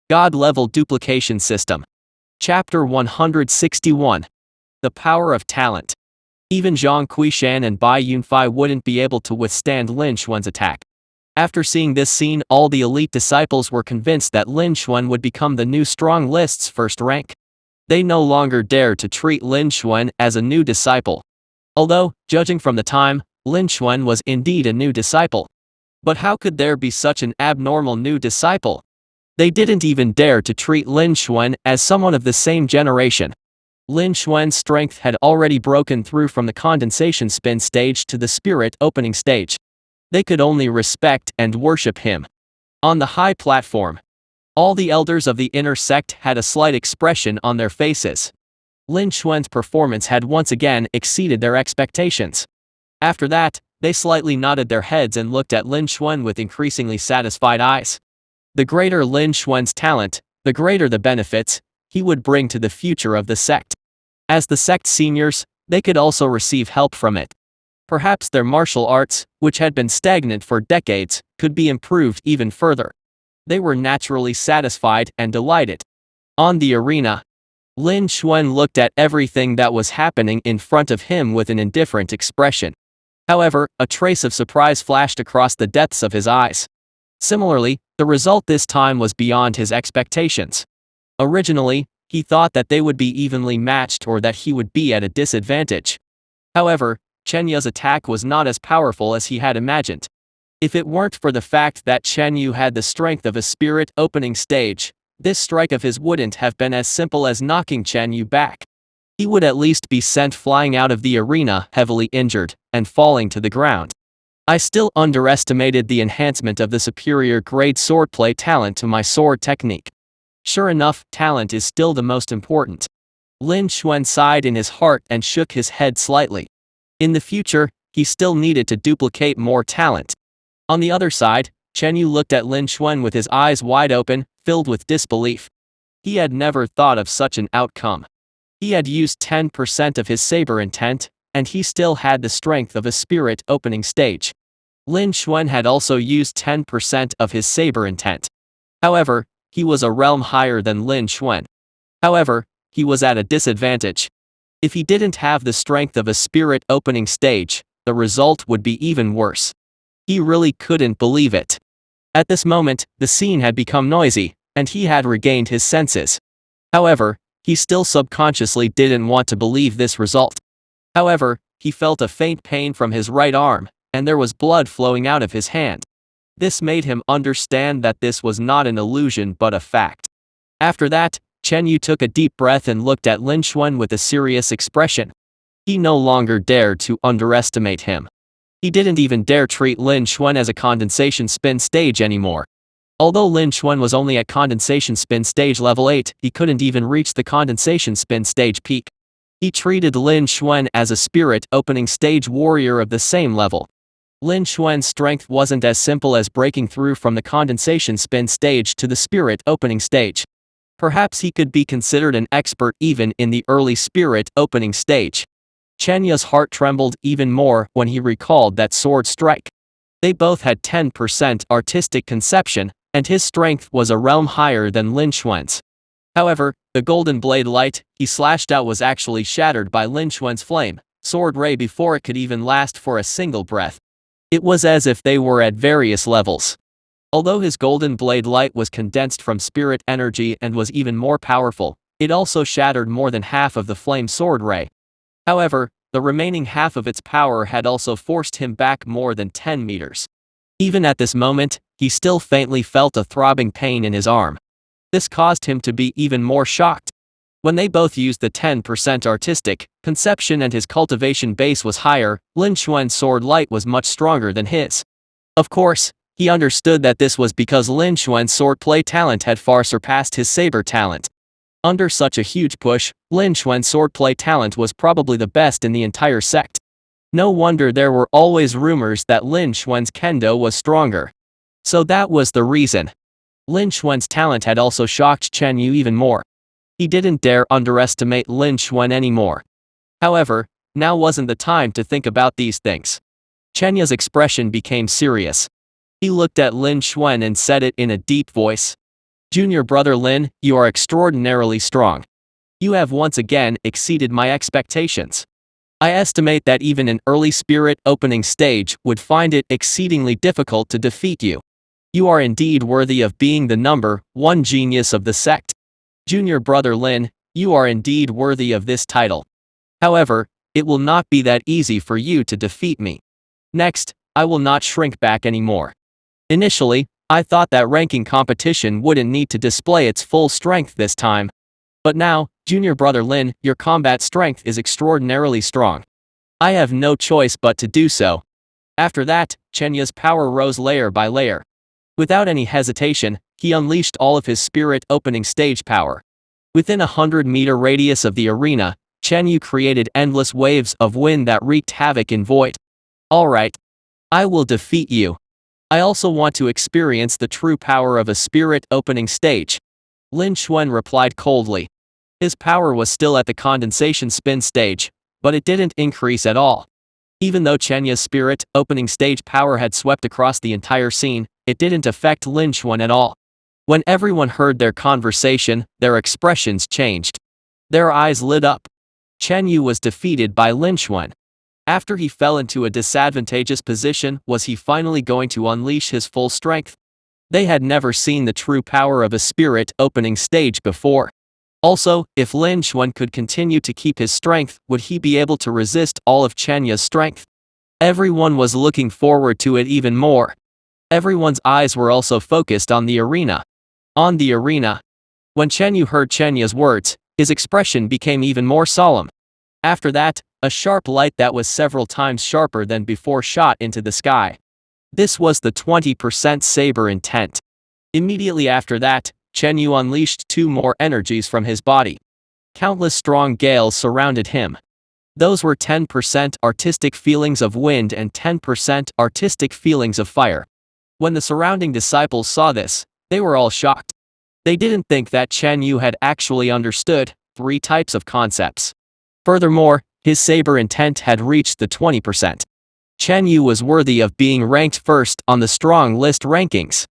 God-level duplication system. Chapter 161. The power of talent. Even Zhang Qiushan and Bai Yunfei wouldn't be able to withstand Lin Xuan's attack. After seeing this scene, all the elite disciples were convinced that Lin Xuan would become the new strong list's first rank. They no longer dared to treat Lin Xuan as a new disciple. Although, judging from the time, Lin Xuan was indeed a new disciple. But how could there be such an abnormal new disciple? They didn't even dare to treat Lin Xuan as someone of the same generation. Lin Xuan's strength had already broken through from the condensation spin stage to the spirit opening stage. They could only respect and worship him. On the high platform, all the elders of the inner sect had a slight expression on their faces. Lin Xuan's performance had once again exceeded their expectations. After that, they slightly nodded their heads and looked at Lin Xuan with increasingly satisfied eyes. The greater Lin Xuan's talent, the greater the benefits he would bring to the future of the sect. As the sect seniors, they could also receive help from it. Perhaps their martial arts, which had been stagnant for decades, could be improved even further. They were naturally satisfied and delighted. On the arena, Lin Xuan looked at everything that was happening in front of him with an indifferent expression. However, a trace of surprise flashed across the depths of his eyes. Similarly, the result this time was beyond his expectations. Originally, he thought that they would be evenly matched or that he would be at a disadvantage. However, Chen Yu's attack was not as powerful as he had imagined. If it weren't for the fact that Chen Yu had the strength of a spirit opening stage, this strike of his wouldn't have been as simple as knocking Chen Yu back. He would at least be sent flying out of the arena heavily injured and falling to the ground. I still underestimated the enhancement of the superior grade swordplay talent to my sword technique. Sure enough, talent is still the most important. Lin Xuan sighed in his heart and shook his head slightly. In the future, he still needed to duplicate more talent. On the other side, Chen Yu looked at Lin Xuan with his eyes wide open, filled with disbelief. He had never thought of such an outcome. He had used 10% of his saber intent, and he still had the strength of a spirit opening stage. Lin Xuan had also used 10% of his saber intent. However, he was a realm higher than Lin Xuan. However, he was at a disadvantage. If he didn't have the strength of a spirit opening stage, the result would be even worse. He really couldn't believe it. At this moment, the scene had become noisy, and he had regained his senses. However, he still subconsciously didn't want to believe this result. However, he felt a faint pain from his right arm, and there was blood flowing out of his hand. This made him understand that this was not an illusion but a fact. After that, Chen Yu took a deep breath and looked at Lin Xuan with a serious expression. He no longer dared to underestimate him. He didn't even dare treat Lin Xuan as a condensation spin stage anymore. Although Lin Xuan was only at condensation spin stage level 8, he couldn't even reach the condensation spin stage peak. He treated Lin Xuan as a spirit opening stage warrior of the same level. Lin Xuan's strength wasn't as simple as breaking through from the condensation spin stage to the spirit opening stage. Perhaps he could be considered an expert even in the early spirit opening stage. Chen Yu's heart trembled even more when he recalled that sword strike. They both had 10% artistic conception, and his strength was a realm higher than Lin Xuan's. However, the golden blade light he slashed out was actually shattered by Lin Xuan's flame sword ray before it could even last for a single breath. It was as if they were at various levels. Although his golden blade light was condensed from spirit energy and was even more powerful, it also shattered more than half of the flame sword ray. However, the remaining half of its power had also forced him back more than 10 meters. Even at this moment, he still faintly felt a throbbing pain in his arm. This caused him to be even more shocked. When they both used the 10% artistic conception and his cultivation base was higher, Lin Xuan's sword light was much stronger than his. Of course, he understood that this was because Lin Xuan's swordplay talent had far surpassed his saber talent. Under such a huge push, Lin Xuan's swordplay talent was probably the best in the entire sect. No wonder there were always rumors that Lin Xuan's kendo was stronger. So that was the reason. Lin Xuan's talent had also shocked Chen Yu even more. He didn't dare underestimate Lin Xuan anymore. However, now wasn't the time to think about these things. Chen Yu's expression became serious. He looked at Lin Xuan and said it in a deep voice. Junior brother Lin, you are extraordinarily strong. You have once again exceeded my expectations. I estimate that even an early spirit opening stage would find it exceedingly difficult to defeat you. You are indeed worthy of being the number one genius of the sect. Junior brother Lin, you are indeed worthy of this title. However, it will not be that easy for you to defeat me. Next, I will not shrink back anymore. Initially, I thought that ranking competition wouldn't need to display its full strength this time. But now, Junior brother Lin, your combat strength is extraordinarily strong. I have no choice but to do so. After that, Chenya's power rose layer by layer. Without any hesitation, he unleashed all of his spirit opening stage power. Within a 100-meter radius of the arena, Chenyu created endless waves of wind that wreaked havoc in void. Alright. I will defeat you. I also want to experience the true power of a spirit opening stage. Lin Xuan replied coldly. His power was still at the condensation spin stage, but it didn't increase at all. Even though Chenya's spirit opening stage power had swept across the entire scene, it didn't affect Lin Xuan at all. When everyone heard their conversation, their expressions changed. Their eyes lit up. Chenyu was defeated by Lin Xuan. After he fell into a disadvantageous position, was he finally going to unleash his full strength? They had never seen the true power of a spirit opening stage before. Also, if Lin Xuan could continue to keep his strength, would he be able to resist all of Chenya's strength? Everyone was looking forward to it even more. Everyone's eyes were also focused on the arena. On the arena. When Chenyu heard Chenya's words, his expression became even more solemn. After that, a sharp light that was several times sharper than before shot into the sky. This was the 20% saber intent. Immediately after that, Chenyu unleashed two more energies from his body. Countless strong gales surrounded him. Those were 10% artistic feelings of wind and 10% artistic feelings of fire. When the surrounding disciples saw this, they were all shocked. They didn't think that Chenyu had actually understood three types of concepts. Furthermore, his saber intent had reached the 20%. Chenyu was worthy of being ranked first on the strong list rankings.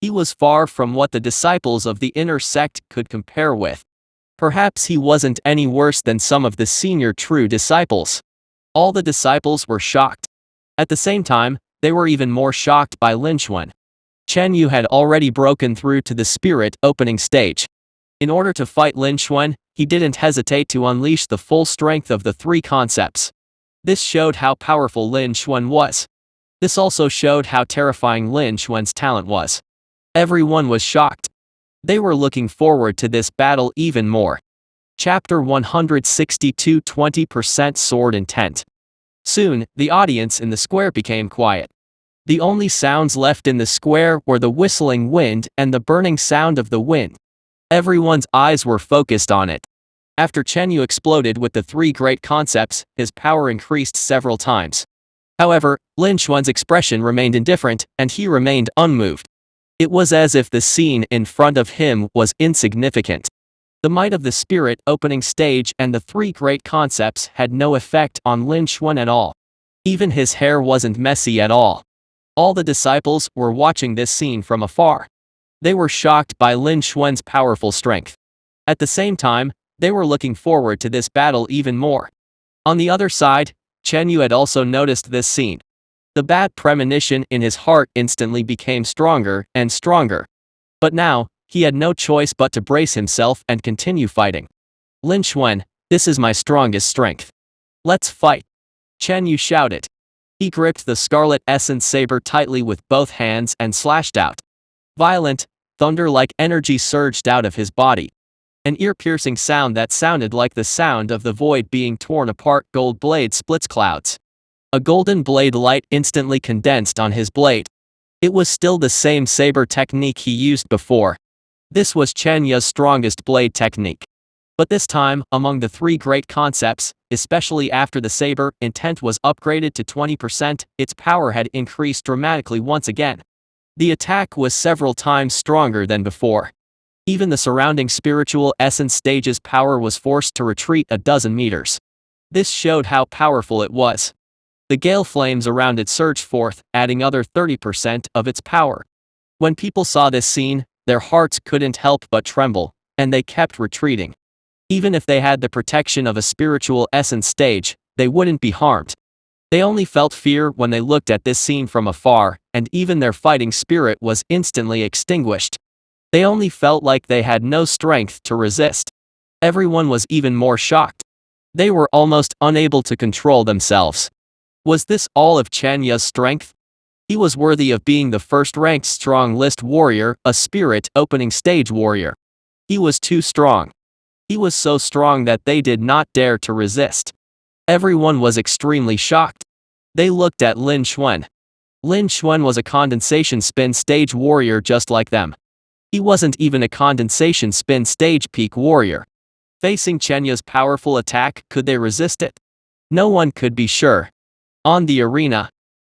He was far from what the disciples of the inner sect could compare with. Perhaps he wasn't any worse than some of the senior true disciples. All the disciples were shocked. At the same time, they were even more shocked by Lin Xuan. Chenyu had already broken through to the spirit opening stage. In order to fight Lin Xuan, he didn't hesitate to unleash the full strength of the three concepts. This showed how powerful Lin Xuan was. This also showed how terrifying Lin Xuan's talent was. Everyone was shocked. They were looking forward to this battle even more. Chapter 162 20% Sword Intent. Soon, the audience in the square became quiet. The only sounds left in the square were the whistling wind and the burning sound of the wind. Everyone's eyes were focused on it. After Chenyu exploded with the three great concepts, his power increased several times. However, Lin Xuan's expression remained indifferent, and he remained unmoved. It was as if the scene in front of him was insignificant. The might of the spirit opening stage and the three great concepts had no effect on Lin Xuan at all. Even his hair wasn't messy at all. All the disciples were watching this scene from afar. They were shocked by Lin Xuan's powerful strength. At the same time, they were looking forward to this battle even more. On the other side, Chenyu had also noticed this scene. The bad premonition in his heart instantly became stronger and stronger. But now, he had no choice but to brace himself and continue fighting. Lin Xuan, this is my strongest strength. Let's fight. Chenyu shouted. He gripped the scarlet essence saber tightly with both hands and slashed out. Violent, thunder-like energy surged out of his body. An ear-piercing sound that sounded like the sound of the void being torn apart. Gold blade splits clouds. A golden blade light instantly condensed on his blade. It was still the same saber technique he used before. This was Chenyu's strongest blade technique. But this time, among the three great concepts, especially after the saber intent was upgraded to 20%, its power had increased dramatically once again. The attack was several times stronger than before. Even the surrounding spiritual essence stage's power was forced to retreat a dozen meters. This showed how powerful it was. The gale flames around it surged forth, adding other 30% of its power. When people saw this scene, their hearts couldn't help but tremble, and they kept retreating. Even if they had the protection of a spiritual essence stage, they wouldn't be harmed. They only felt fear when they looked at this scene from afar, and even their fighting spirit was instantly extinguished. They only felt like they had no strength to resist. Everyone was even more shocked. They were almost unable to control themselves. Was this all of Chanya's strength? He was worthy of being the first-ranked strong list warrior, a spirit opening stage warrior. He was too strong. He was so strong that they did not dare to resist. Everyone was extremely shocked. They looked at Lin Xuan. Lin Xuan was a condensation spin stage warrior just like them. He wasn't even a condensation spin stage peak warrior. Facing Chenya's powerful attack, could they resist it? No one could be sure. On the arena,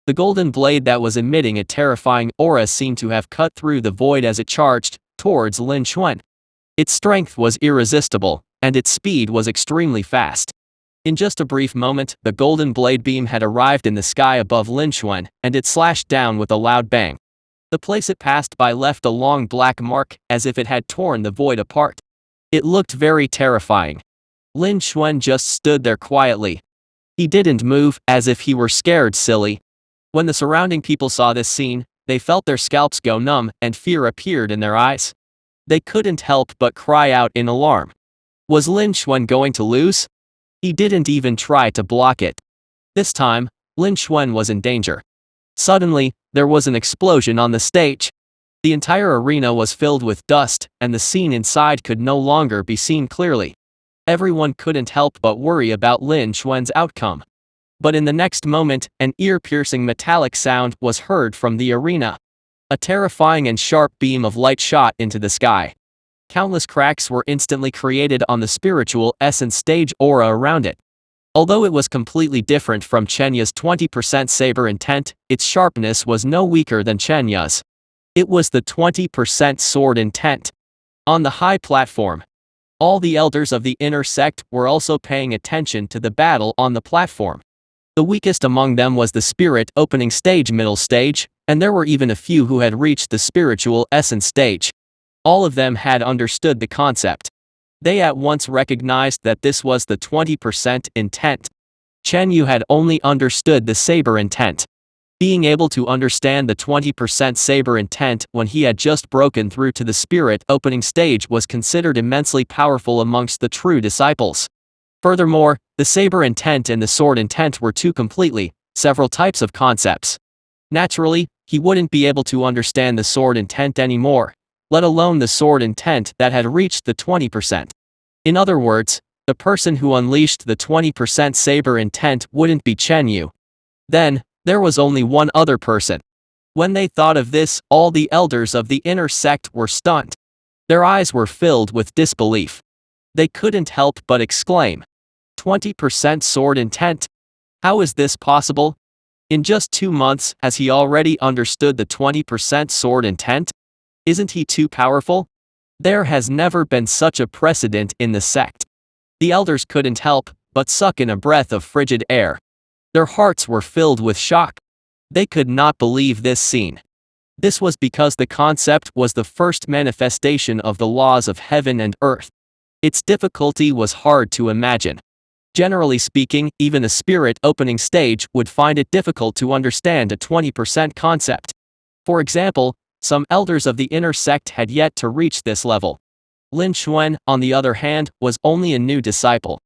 the golden blade that was emitting a terrifying aura seemed to have cut through the void as it charged towards Lin Xuan. Its strength was irresistible, and its speed was extremely fast. In just a brief moment, the golden blade beam had arrived in the sky above Lin Xuan, and it slashed down with a loud bang. The place it passed by left a long black mark, as if it had torn the void apart. It looked very terrifying. Lin Xuan just stood there quietly. He didn't move, as if he were scared silly. When the surrounding people saw this scene, they felt their scalps go numb, and fear appeared in their eyes. They couldn't help but cry out in alarm. Was Lin Xuan going to lose? He didn't even try to block it. This time, Lin Xuan was in danger. Suddenly, there was an explosion on the stage. The entire arena was filled with dust, and the scene inside could no longer be seen clearly. Everyone couldn't help but worry about Lin Xuan's outcome. But in the next moment, an ear-piercing metallic sound was heard from the arena. A terrifying and sharp beam of light shot into the sky. Countless cracks were instantly created on the spiritual essence stage aura around it. Although it was completely different from Chenya's 20% saber intent, its sharpness was no weaker than Chenya's. It was the 20% sword intent. On the high platform, all the elders of the inner sect were also paying attention to the battle on the platform. The weakest among them was the spirit opening stage middle stage, and there were even a few who had reached the spiritual essence stage. All of them had understood the concept. They at once recognized that this was the 20% intent. Chen Yu had only understood the saber intent. Being able to understand the 20% saber intent when he had just broken through to the spirit opening stage was considered immensely powerful amongst the true disciples. Furthermore, the saber intent and the sword intent were two completely several types of concepts. Naturally, he wouldn't be able to understand the sword intent anymore, let alone the sword intent that had reached the 20%. In other words, the person who unleashed the 20% saber intent wouldn't be Chen Yu. Then, there was only one other person. When they thought of this, all the elders of the inner sect were stunned. Their eyes were filled with disbelief. They couldn't help but exclaim, 20% sword intent? How is this possible? In just 2 months, has he already understood the 20% sword intent? Isn't he too powerful? There has never been such a precedent in the sect. The elders couldn't help but suck in a breath of frigid air. Their hearts were filled with shock. They could not believe this scene. This was because the concept was the first manifestation of the laws of heaven and earth. Its difficulty was hard to imagine. Generally speaking, even a spirit opening stage would find it difficult to understand a 20% concept. For example, some elders of the inner sect had yet to reach this level. Lin Xuan, on the other hand, was only a new disciple.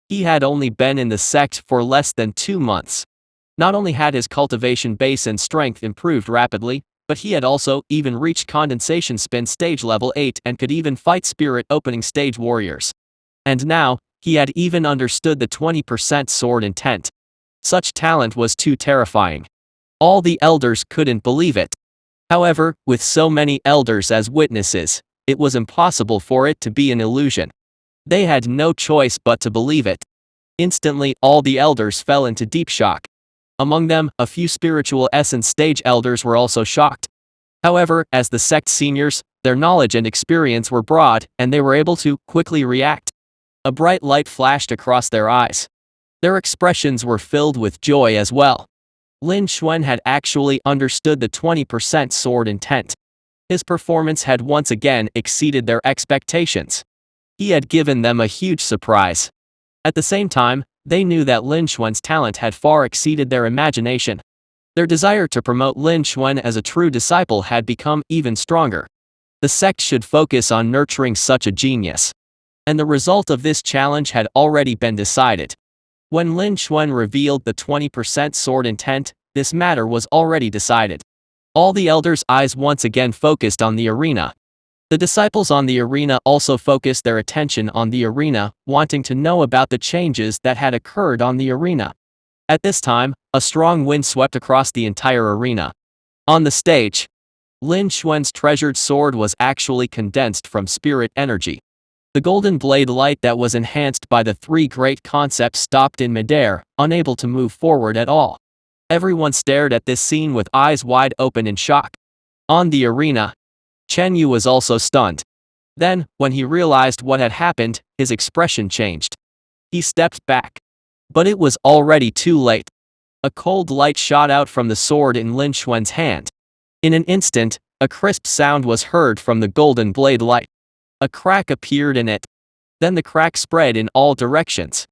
He had only been in the sect for less than 2 months. Not only had his cultivation base and strength improved rapidly, but he had also even reached condensation spin stage level 8 and could even fight spirit opening stage warriors. And now, he had even understood the 20% sword intent. Such talent was too terrifying. All the elders couldn't believe it. However, with so many elders as witnesses, it was impossible for it to be an illusion. They had no choice but to believe it. Instantly, all the elders fell into deep shock. Among them, a few spiritual essence stage elders were also shocked. However, as the sect seniors, their knowledge and experience were broad, and they were able to quickly react. A bright light flashed across their eyes. Their expressions were filled with joy as well. Lin Xuan had actually understood the 20% sword intent. His performance had once again exceeded their expectations. He had given them a huge surprise. At the same time, they knew that Lin Xuan's talent had far exceeded their imagination. Their desire to promote Lin Xuan as a true disciple had become even stronger. The sect should focus on nurturing such a genius. And the result of this challenge had already been decided. When Lin Xuan revealed the 20% sword intent, this matter was already decided. All the elders' eyes once again focused on the arena. The disciples on the arena also focused their attention on the arena, wanting to know about the changes that had occurred on the arena. At this time, a strong wind swept across the entire arena. On the stage, Lin Xuan's treasured sword was actually condensed from spirit energy. The golden blade light that was enhanced by the three great concepts stopped in midair, unable to move forward at all. Everyone stared at this scene with eyes wide open in shock. On the arena, Chen Yu was also stunned. Then, when he realized what had happened, his expression changed. He stepped back. But it was already too late. A cold light shot out from the sword in Lin Xuan's hand. In an instant, a crisp sound was heard from the golden blade light. A crack appeared in it. Then the crack spread in all directions.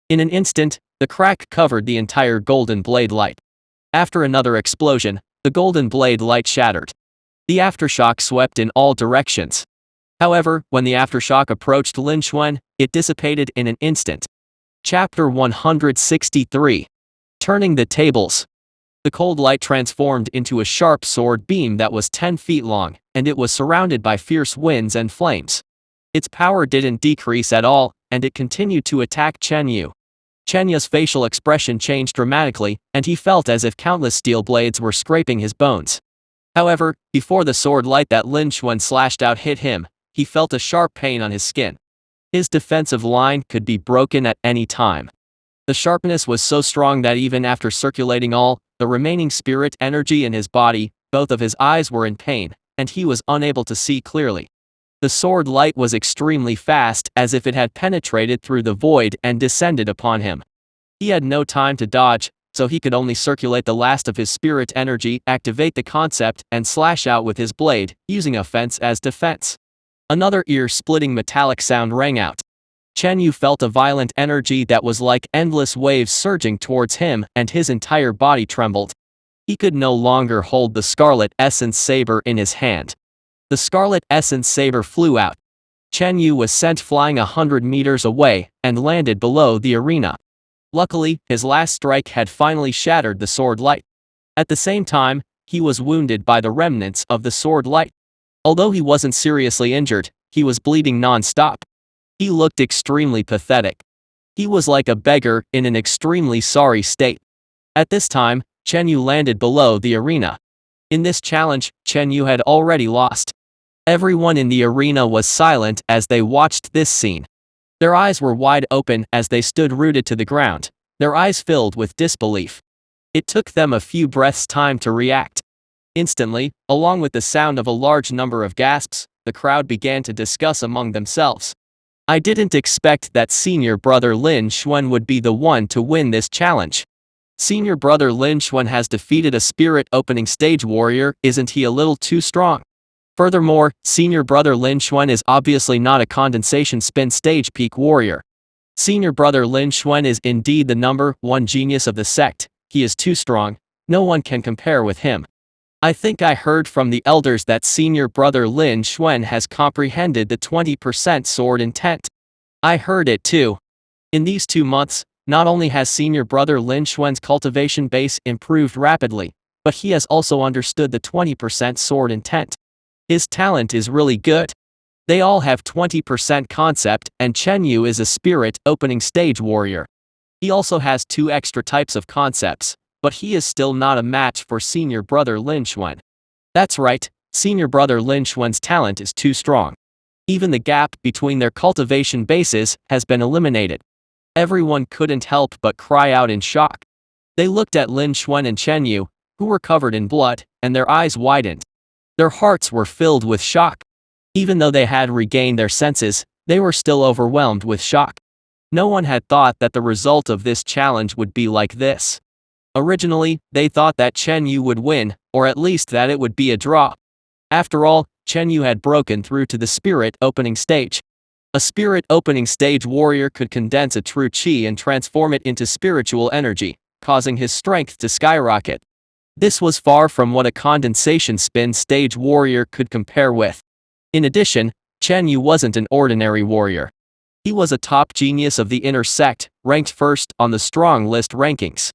In an instant, the crack covered the entire golden blade light. After another explosion, the golden blade light shattered. The aftershock swept in all directions. However, when the aftershock approached Lin Xuan, it dissipated in an instant. Chapter 163. Turning the tables. The cold light transformed into a sharp sword beam that was 10 feet long, and it was surrounded by fierce winds and flames. Its power didn't decrease at all, and it continued to attack Chen Yu. Chen Yu's facial expression changed dramatically, and he felt as if countless steel blades were scraping his bones. However, before the sword light that Lin Xuan slashed out hit him, he felt a sharp pain on his skin. His defensive line could be broken at any time. The sharpness was so strong that even after circulating all the remaining spirit energy in his body, both of his eyes were in pain, and he was unable to see clearly. The sword light was extremely fast, as if it had penetrated through the void and descended upon him. He had no time to dodge, so he could only circulate the last of his spirit energy, activate the concept, and slash out with his blade, using offense as defense. Another ear-splitting metallic sound rang out. Chen Yu felt a violent energy that was like endless waves surging towards him, and his entire body trembled. He could no longer hold the Scarlet Essence Saber in his hand. The Scarlet Essence Saber flew out. Chen Yu was sent flying 100 meters away, and landed below the arena. Luckily, his last strike had finally shattered the sword light. At the same time, he was wounded by the remnants of the sword light. Although he wasn't seriously injured, he was bleeding non-stop. He looked extremely pathetic. He was like a beggar in an extremely sorry state. At this time, Chen Yu landed below the arena. In this challenge, Chen Yu had already lost. Everyone in the arena was silent as they watched this scene. Their eyes were wide open as they stood rooted to the ground, their eyes filled with disbelief. It took them a few breaths' time to react. Instantly, along with the sound of a large number of gasps, the crowd began to discuss among themselves. I didn't expect that senior brother Lin Xuan would be the one to win this challenge. Senior brother Lin Xuan has defeated a spirit opening stage warrior, isn't he a little too strong? Furthermore, senior brother Lin Xuan is obviously not a condensation spin stage peak warrior. Senior brother Lin Xuan is indeed the number one genius of the sect. He is too strong, no one can compare with him. I think I heard from the elders that senior brother Lin Xuan has comprehended the 20% sword intent. I heard it too. In these 2 months, not only has senior brother Lin Xuan's cultivation base improved rapidly, but he has also understood the 20% sword intent. His talent is really good. They all have 20% concept, and Chen Yu is a spirit opening stage warrior. He also has 2 extra types of concepts, but he is still not a match for senior brother Lin Xuan. That's right, senior brother Lin Xuan's talent is too strong. Even the gap between their cultivation bases has been eliminated. Everyone couldn't help but cry out in shock. They looked at Lin Xuan and Chen Yu, who were covered in blood, and their eyes widened. Their hearts were filled with shock. Even though they had regained their senses, they were still overwhelmed with shock. No one had thought that the result of this challenge would be like this. Originally, they thought that Chen Yu would win, or at least that it would be a draw. After all, Chen Yu had broken through to the spirit opening stage. A spirit opening stage warrior could condense a true chi and transform it into spiritual energy, causing his strength to skyrocket. This was far from what a condensation spin stage warrior could compare with. In addition, Chen Yu wasn't an ordinary warrior. He was a top genius of the inner sect, ranked first on the strong list rankings.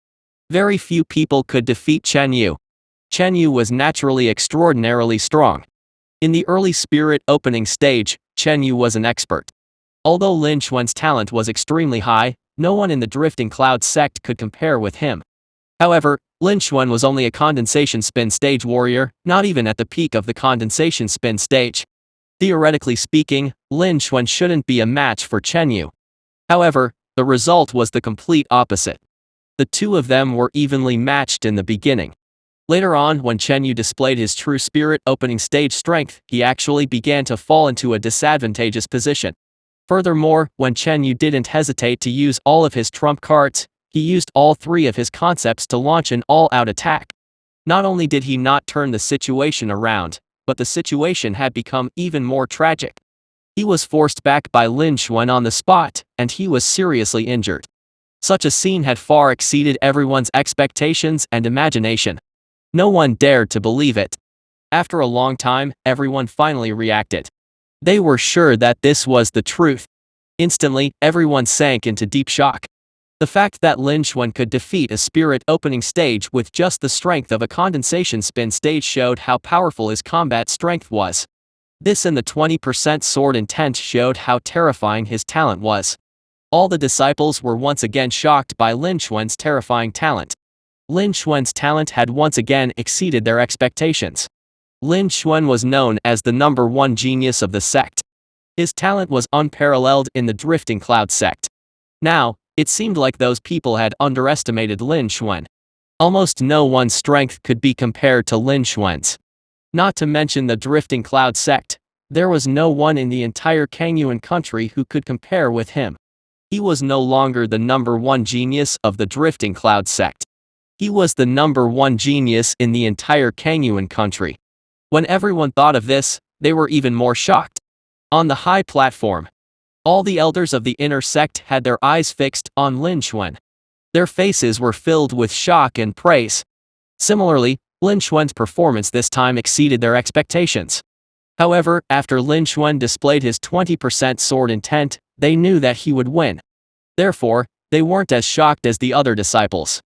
Very few people could defeat Chen Yu. Chen Yu was naturally extraordinarily strong. In the early spirit opening stage, Chen Yu was an expert. Although Lin Xuan's talent was extremely high, no one in the Drifting Cloud sect could compare with him. However, Lin Xuan was only a condensation spin stage warrior, not even at the peak of the condensation spin stage. Theoretically speaking, Lin Xuan shouldn't be a match for Chen Yu. However, the result was the complete opposite. The two of them were evenly matched in the beginning. Later on, when Chen Yu displayed his true spirit opening stage strength, he actually began to fall into a disadvantageous position. Furthermore, when Chen Yu didn't hesitate to use all of his trump cards, he used all three of his concepts to launch an all-out attack. Not only did he not turn the situation around, but the situation had become even more tragic. He was forced back by Lin Xuan on the spot, and he was seriously injured. Such a scene had far exceeded everyone's expectations and imagination. No one dared to believe it. After a long time, everyone finally reacted. They were sure that this was the truth. Instantly, everyone sank into deep shock. The fact that Lin Xuan could defeat a spirit opening stage with just the strength of a condensation spin stage showed how powerful his combat strength was. This and the 20% sword intent showed how terrifying his talent was. All the disciples were once again shocked by Lin Xuan's terrifying talent. Lin Xuan's talent had once again exceeded their expectations. Lin Xuan was known as the #1 genius of the sect. His talent was unparalleled in the Drifting Cloud sect. Now, it seemed like those people had underestimated Lin Xuan. Almost no one's strength could be compared to Lin Xuan's. Not to mention the Drifting Cloud sect, there was no one in the entire Kangyuan country who could compare with him. He was no longer the #1 genius of the Drifting Cloud sect. He was the #1 genius in the entire Kangyuan country. When everyone thought of this, they were even more shocked. On the high platform, all the elders of the inner sect had their eyes fixed on Lin Xuan. Their faces were filled with shock and praise. Similarly, Lin Xuan's performance this time exceeded their expectations. However, after Lin Xuan displayed his 20% sword intent, they knew that he would win. Therefore, they weren't as shocked as the other disciples.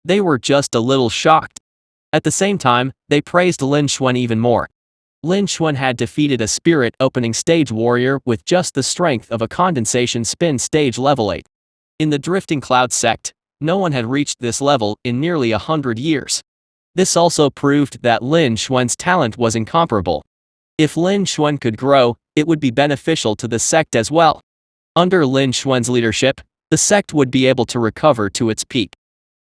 They were just a little shocked. At the same time, they praised Lin Xuan even more. Lin Xuan had defeated a spirit opening stage warrior with just the strength of a condensation spin stage level 8. In the Drifting Cloud sect, no one had reached this level in nearly 100 years. This also proved that Lin Xuan's talent was incomparable. If Lin Xuan could grow, it would be beneficial to the sect as well. Under Lin Xuan's leadership, the sect would be able to recover to its peak.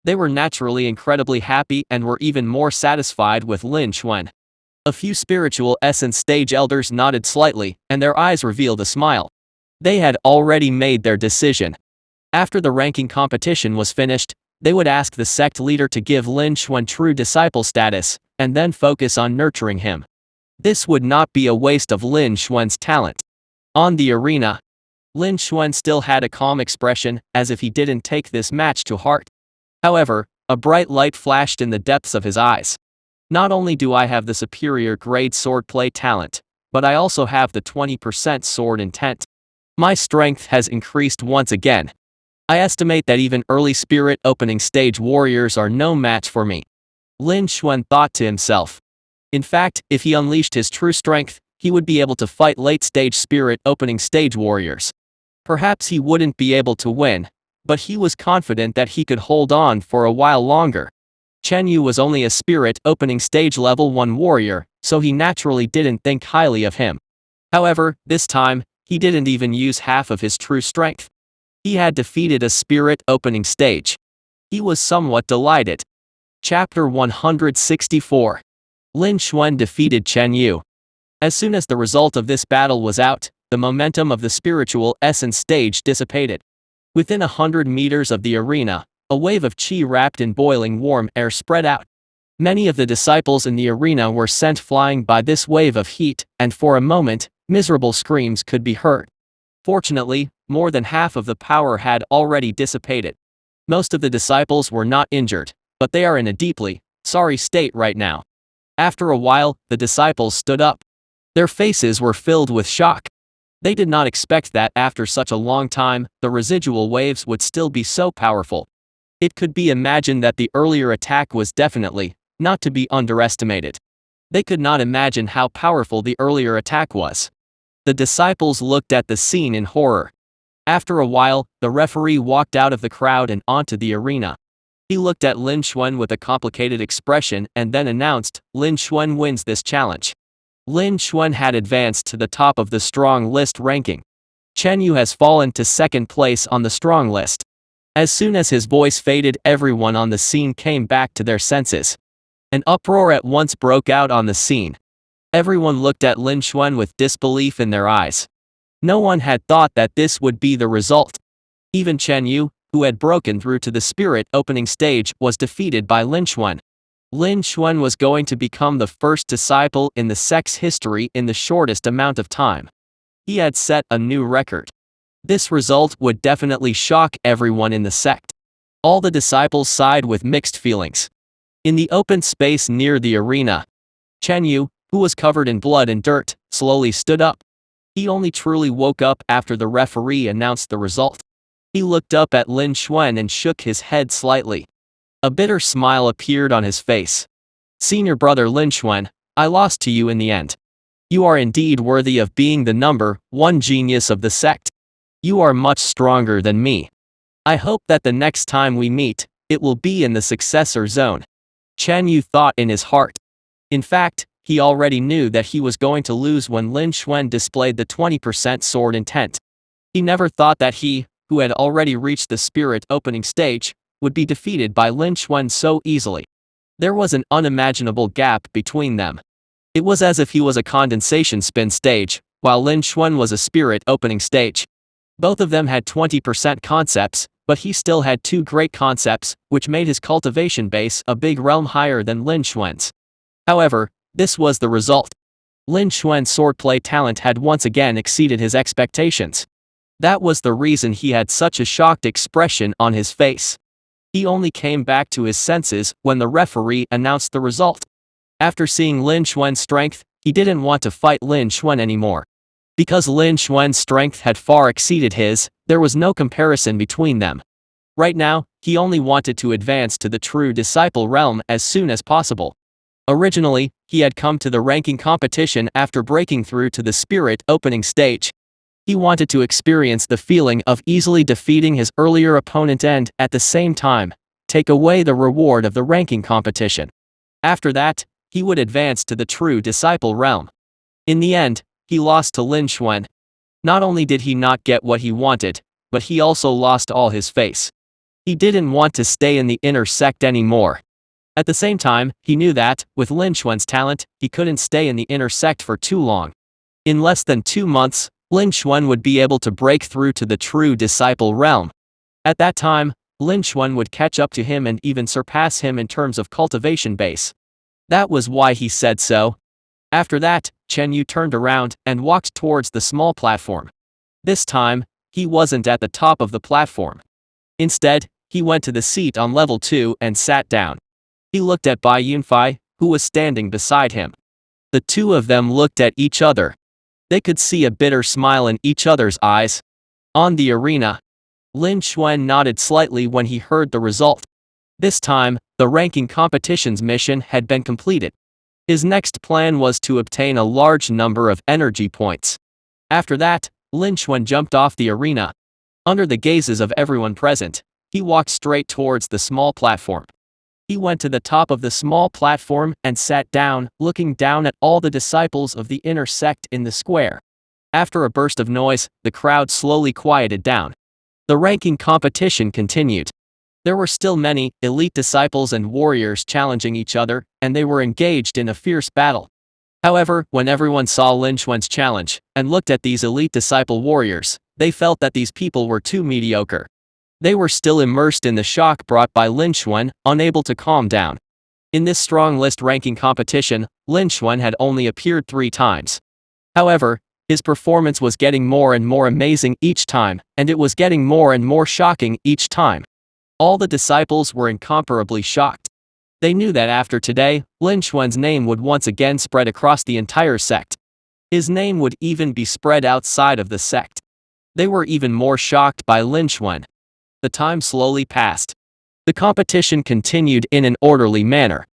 They were naturally incredibly happy and were even more satisfied with Lin Xuan. A few spiritual essence stage elders nodded slightly, and their eyes revealed a smile. They had already made their decision. After the ranking competition was finished, they would ask the sect leader to give Lin Xuan true disciple status, and then focus on nurturing him. This would not be a waste of Lin Xuan's talent. On the arena, Lin Xuan still had a calm expression, as if he didn't take this match to heart. However, a bright light flashed in the depths of his eyes. Not only do I have the superior grade swordplay talent, but I also have the 20% sword intent. My strength has increased once again. I estimate that even early spirit opening stage warriors are no match for me. Lin Xuan thought to himself. In fact, if he unleashed his true strength, he would be able to fight late-stage spirit opening stage warriors. Perhaps he wouldn't be able to win, but he was confident that he could hold on for a while longer. Chen Yu was only a spirit opening stage level 1 warrior, so he naturally didn't think highly of him. However, this time, he didn't even use half of his true strength. He had defeated a spirit opening stage. He was somewhat delighted. Chapter 164. Lin Xuan defeated Chen Yu. As soon as the result of this battle was out, the momentum of the spiritual essence stage dissipated. Within 100 meters of the arena, a wave of qi wrapped in boiling warm air spread out. Many of the disciples in the arena were sent flying by this wave of heat, and for a moment, miserable screams could be heard. Fortunately, more than half of the power had already dissipated. Most of the disciples were not injured, but they are in a deeply sorry state right now. After a while, the disciples stood up. Their faces were filled with shock. They did not expect that after such a long time, the residual waves would still be so powerful. It could be imagined that the earlier attack was definitely not to be underestimated. They could not imagine how powerful the earlier attack was. The disciples looked at the scene in horror. After a while, the referee walked out of the crowd and onto the arena. He looked at Lin Xuan with a complicated expression and then announced, "Lin Xuan wins this challenge." Lin Xuan had advanced to the top of the strong list ranking. Chen Yu has fallen to second place on the strong list. As soon as his voice faded, everyone on the scene came back to their senses. An uproar at once broke out on the scene. Everyone looked at Lin Xuan with disbelief in their eyes. No one had thought that this would be the result. Even Chen Yu, who had broken through to the spirit opening stage, was defeated by Lin Xuan. Lin Xuan was going to become the first disciple in the sect's history in the shortest amount of time. He had set a new record. This result would definitely shock everyone in the sect. All the disciples sighed with mixed feelings. In the open space near the arena, Chen Yu, who was covered in blood and dirt, slowly stood up. He only truly woke up after the referee announced the result. He looked up at Lin Xuan and shook his head slightly. A bitter smile appeared on his face. "Senior brother Lin Xuan, I lost to you in the end. You are indeed worthy of being the number one genius of the sect. You are much stronger than me. I hope that the next time we meet, it will be in the successor zone." Chen Yu thought in his heart. In fact, he already knew that he was going to lose when Lin Xuan displayed the 20% sword intent. He never thought that he, who had already reached the spirit opening stage, would be defeated by Lin Xuan so easily. There was an unimaginable gap between them. It was as if he was a condensation spin stage, while Lin Xuan was a spirit opening stage. Both of them had 20% concepts, but he still had two great concepts, which made his cultivation base a big realm higher than Lin Xuan's. However, this was the result. Lin Xuan's swordplay talent had once again exceeded his expectations. That was the reason he had such a shocked expression on his face. He only came back to his senses when the referee announced the result. After seeing Lin Xuan's strength, he didn't want to fight Lin Xuan anymore. Because Lin Xuan's strength had far exceeded his, there was no comparison between them. Right now, he only wanted to advance to the true disciple realm as soon as possible. Originally, he had come to the ranking competition after breaking through to the spirit opening stage. He wanted to experience the feeling of easily defeating his earlier opponent and, at the same time, take away the reward of the ranking competition. After that, he would advance to the true disciple realm. In the end, he lost to Lin Xuan. Not only did he not get what he wanted, but he also lost all his face. He didn't want to stay in the inner sect anymore. At the same time, he knew that, with Lin Xuan's talent, he couldn't stay in the inner sect for too long. In less than 2 months, Lin Xuan would be able to break through to the true disciple realm. At that time, Lin Xuan would catch up to him and even surpass him in terms of cultivation base. That was why he said so. After that, Chen Yu turned around and walked towards the small platform. This time, he wasn't at the top of the platform. Instead, he went to the seat on level 2 and sat down. He looked at Bai Yunfei, who was standing beside him. The two of them looked at each other. They could see a bitter smile in each other's eyes. On the arena, Lin Xuan nodded slightly when he heard the result. This time, the ranking competition's mission had been completed. His next plan was to obtain a large number of energy points. After that, Lin Xuan jumped off the arena. Under the gazes of everyone present, he walked straight towards the small platform. He went to the top of the small platform and sat down, looking down at all the disciples of the inner sect in the square. After a burst of noise, the crowd slowly quieted down. The ranking competition continued. There were still many elite disciples and warriors challenging each other, and they were engaged in a fierce battle. However, when everyone saw Lin Xuan's challenge, and looked at these elite disciple warriors, they felt that these people were too mediocre. They were still immersed in the shock brought by Lin Xuan, unable to calm down. In this strong list ranking competition, Lin Xuan had only appeared 3 times. However, his performance was getting more and more amazing each time, and it was getting more and more shocking each time. All the disciples were incomparably shocked. They knew that after today, Lin Xuan's name would once again spread across the entire sect. His name would even be spread outside of the sect. They were even more shocked by Lin Xuan. The time slowly passed. The competition continued in an orderly manner.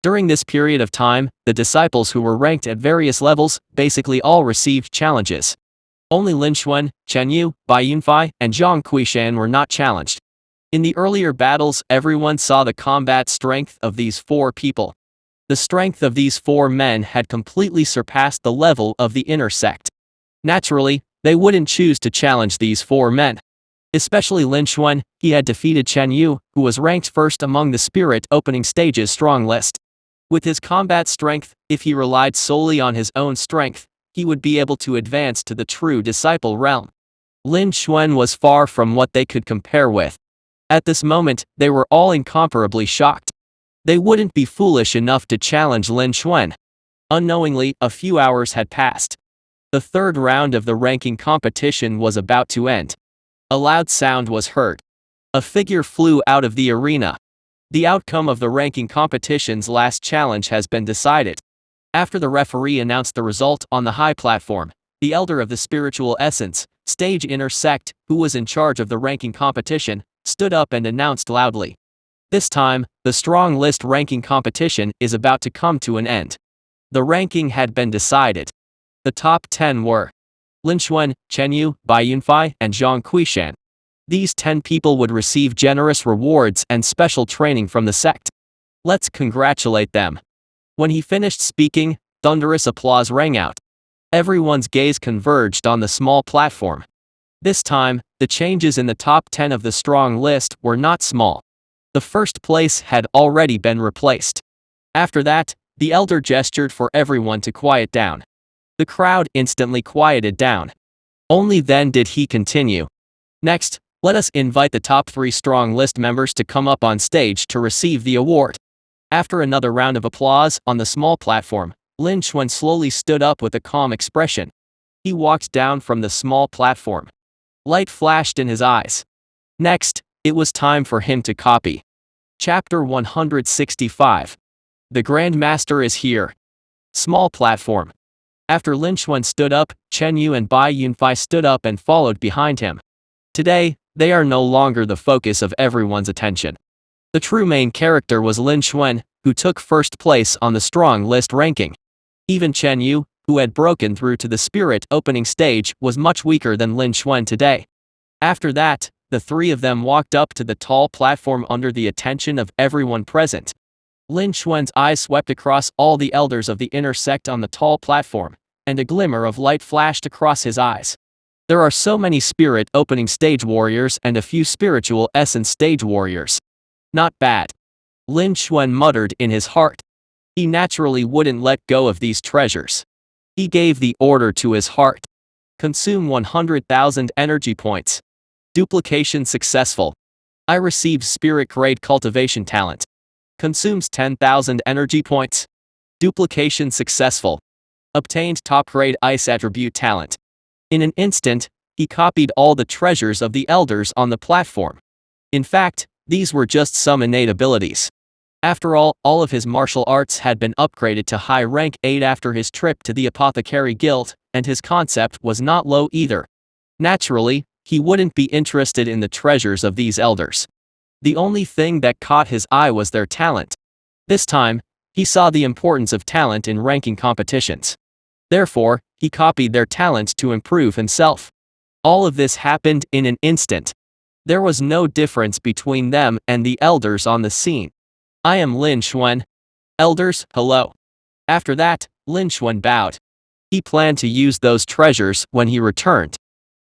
During this period of time, the disciples who were ranked at various levels basically all received challenges. Only Lin Xuan, Chen Yu, Bai Yunfei, and Zhang Quishan were not challenged. In the earlier battles, everyone saw the combat strength of these 4 people. The strength of these 4 men had completely surpassed the level of the inner sect. Naturally, they wouldn't choose to challenge these 4 men. Especially Lin Xuan, he had defeated Chen Yu, who was ranked first among the spirit opening stage's strong list. With his combat strength, if he relied solely on his own strength, he would be able to advance to the true disciple realm. Lin Xuan was far from what they could compare with. At this moment, they were all incomparably shocked. They wouldn't be foolish enough to challenge Lin Xuan. Unknowingly, a few hours had passed. The 3rd round of the ranking competition was about to end. A loud sound was heard. A figure flew out of the arena. The outcome of the ranking competition's last challenge has been decided. After the referee announced the result on the high platform, the elder of the spiritual essence, stage inner sect, who was in charge of the ranking competition, stood up and announced loudly. This time, the strong list ranking competition is about to come to an end. The ranking had been decided. The top 10 were Lin Xuan, Chen Yu, Bai Yunfei, and Zhang Quishan. These 10 people would receive generous rewards and special training from the sect. Let's congratulate them. When he finished speaking, thunderous applause rang out. Everyone's gaze converged on the small platform. This time, the changes in the top 10 of the strong list were not small. The first place had already been replaced. After that, the elder gestured for everyone to quiet down. The crowd instantly quieted down. Only then did he continue. Next, let us invite the top 3 strong list members to come up on stage to receive the award. After another round of applause on the small platform, Lin Xuan slowly stood up with a calm expression. He walked down from the small platform. Light flashed in his eyes. Next, it was time for him to copy. Chapter 165. The Grand Master is here. Small platform. After Lin Xuan stood up, Chen Yu and Bai Yunfei stood up and followed behind him. Today, they are no longer the focus of everyone's attention. The true main character was Lin Xuan, who took first place on the strong list ranking. Even Chen Yu, who had broken through to the spirit opening stage, was much weaker than Lin Xuan today. After that, the 3 of them walked up to the tall platform under the attention of everyone present. Lin Xuan's eyes swept across all the elders of the inner sect on the tall platform, and a glimmer of light flashed across his eyes. There are so many spirit opening stage warriors and a few spiritual essence stage warriors. Not bad. Lin Xuan muttered in his heart. He naturally wouldn't let go of these treasures. He gave the order to his heart. Consume 100,000 energy points. Duplication successful. I received spirit grade cultivation talent. Consumes 10,000 energy points. Duplication successful. Obtained top grade ice attribute talent. In an instant, he copied all the treasures of the elders on the platform. In fact, these were just some innate abilities. After all of his martial arts had been upgraded to high rank 8 after his trip to the Apothecary Guild, and his concept was not low either. Naturally, he wouldn't be interested in the treasures of these elders. The only thing that caught his eye was their talent. This time, he saw the importance of talent in ranking competitions. Therefore, he copied their talent to improve himself. All of this happened in an instant. There was no difference between them and the elders on the scene. I am Lin Xuan. Elders, hello. After that, Lin Xuan bowed. He planned to use those treasures when he returned.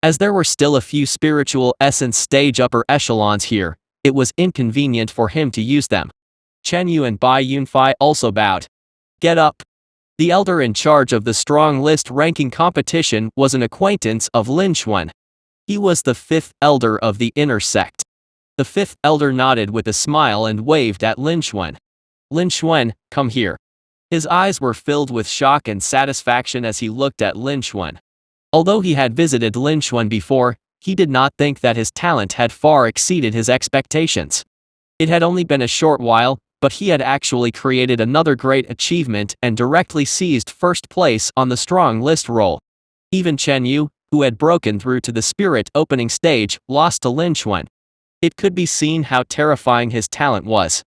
As there were still a few spiritual essence stage upper echelons here, it was inconvenient for him to use them. Chen Yu and Bai Yunfei also bowed. Get up. The elder in charge of the strong list ranking competition was an acquaintance of Lin Xuan. He was the 5th elder of the inner sect. The 5th elder nodded with a smile and waved at Lin Xuan. Lin Xuan, come here. His eyes were filled with shock and satisfaction as he looked at Lin Xuan. Although he had visited Lin Xuan before, he did not think that his talent had far exceeded his expectations. It had only been a short while, but he had actually created another great achievement and directly seized first place on the strong list roll. Even Chen Yu, who had broken through to the spirit opening stage, lost to Lin Xuan. It could be seen how terrifying his talent was.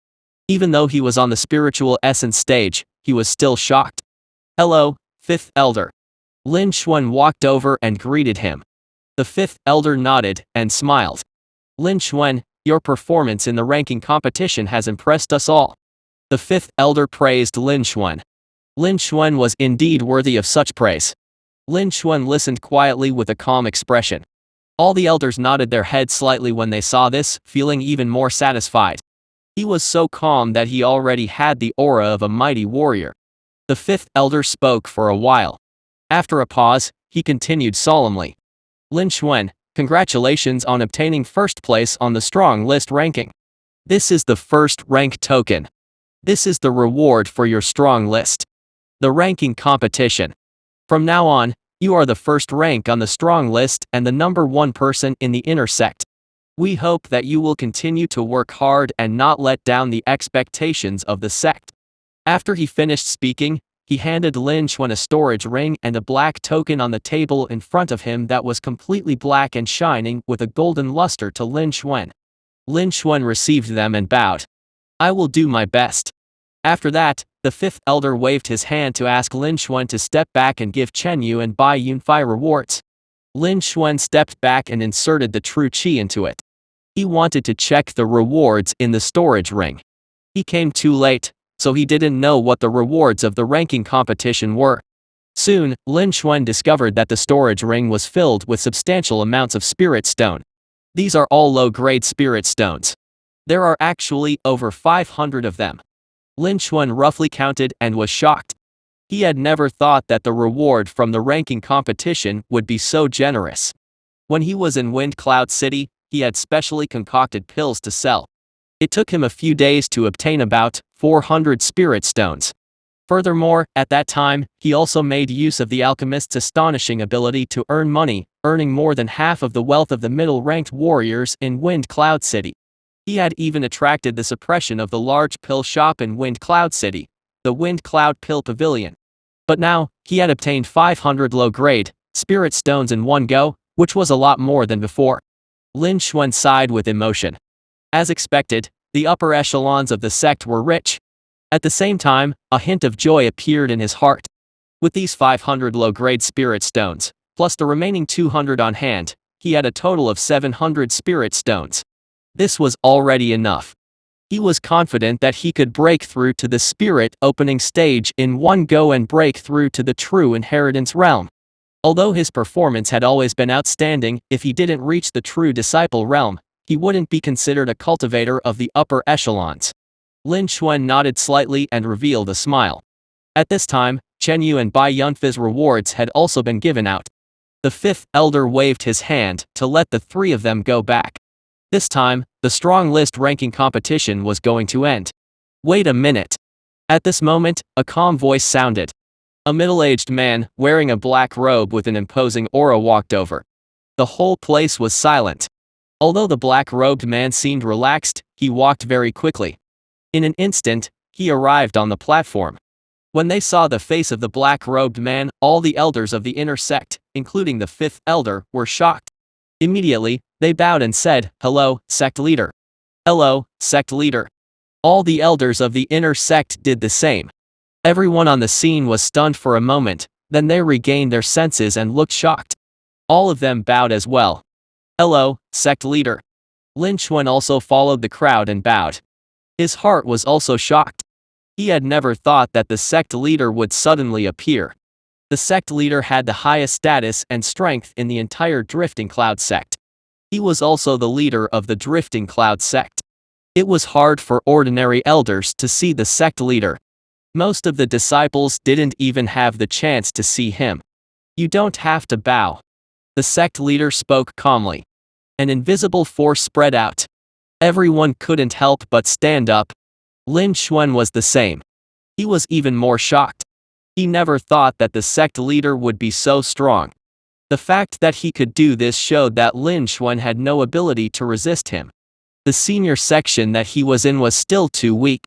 Even though he was on the spiritual essence stage, he was still shocked. Hello, fifth elder. Lin Xuan walked over and greeted him. The fifth elder nodded and smiled. Lin Xuan, your performance in the ranking competition has impressed us all. The fifth elder praised Lin Xuan. Lin Xuan was indeed worthy of such praise. Lin Xuan listened quietly with a calm expression. All the elders nodded their heads slightly when they saw this, feeling even more satisfied. He was so calm that he already had the aura of a mighty warrior. The fifth elder spoke for a while. After a pause, he continued solemnly. Lin Xuan, congratulations on obtaining first place on the strong list ranking. This is the first rank token. This is the reward for your strong list. The ranking competition. From now on, you are the first rank on the strong list and the number one person in the inner sect. We hope that you will continue to work hard and not let down the expectations of the sect. After he finished speaking, he handed Lin Xuan a storage ring and a black token on the table in front of him that was completely black and shining with a golden luster to Lin Xuan. Lin Xuan received them and bowed. I will do my best. After that, the fifth elder waved his hand to ask Lin Xuan to step back and give Chen Yu and Bai Yunfei rewards. Lin Xuan stepped back and inserted the true qi into it. He wanted to check the rewards in the storage ring. He came too late, so he didn't know what the rewards of the ranking competition were. Soon, Lin Xuan discovered that the storage ring was filled with substantial amounts of spirit stone. These are all low-grade spirit stones. There are actually over 500 of them. Lin Xuan roughly counted and was shocked. He had never thought that the reward from the ranking competition would be so generous. When he was in Wind Cloud City, he had specially concocted pills to sell. It took him a few days to obtain about 400 spirit stones. Furthermore, at that time, he also made use of the alchemist's astonishing ability to earn money, earning more than half of the wealth of the middle-ranked warriors in Wind Cloud City. He had even attracted the suppression of the large pill shop in Wind Cloud City, the Wind Cloud Pill Pavilion. But now, he had obtained 500 low-grade spirit stones in one go, which was a lot more than before. Lin Xuan sighed with emotion. As expected, the upper echelons of the sect were rich. At the same time, a hint of joy appeared in his heart. With these 500 low-grade spirit stones, plus the remaining 200 on hand, he had a total of 700 spirit stones. This was already enough. He was confident that he could break through to the spirit opening stage in one go and break through to the true inheritance realm. Although his performance had always been outstanding, if he didn't reach the true disciple realm, he wouldn't be considered a cultivator of the upper echelons. Lin Xuan nodded slightly and revealed a smile. At this time, Chen Yu and Bai Yunfei's rewards had also been given out. The fifth elder waved his hand to let the three of them go back. This time, the strong list ranking competition was going to end. Wait a minute. At this moment, a calm voice sounded. A middle-aged man, wearing a black robe with an imposing aura walked over. The whole place was silent. Although the black-robed man seemed relaxed, he walked very quickly. In an instant, he arrived on the platform. When they saw the face of the black-robed man, all the elders of the inner sect, including the fifth elder, were shocked. Immediately, they bowed and said, "Hello, sect leader." "Hello, sect leader." All the elders of the inner sect did the same. Everyone on the scene was stunned for a moment, then they regained their senses and looked shocked. All of them bowed as well. "Hello, sect leader." Lin Xuan also followed the crowd and bowed. His heart was also shocked. He had never thought that the sect leader would suddenly appear. The sect leader had the highest status and strength in the entire Drifting Cloud sect. He was also the leader of the Drifting Cloud sect. It was hard for ordinary elders to see the sect leader. Most of the disciples didn't even have the chance to see him. "You don't have to bow." The sect leader spoke calmly. An invisible force spread out. Everyone couldn't help but stand up. Lin Xuan was the same. He was even more shocked. He never thought that the sect leader would be so strong. The fact that he could do this showed that Lin Xuan had no ability to resist him. The senior section that he was in was still too weak.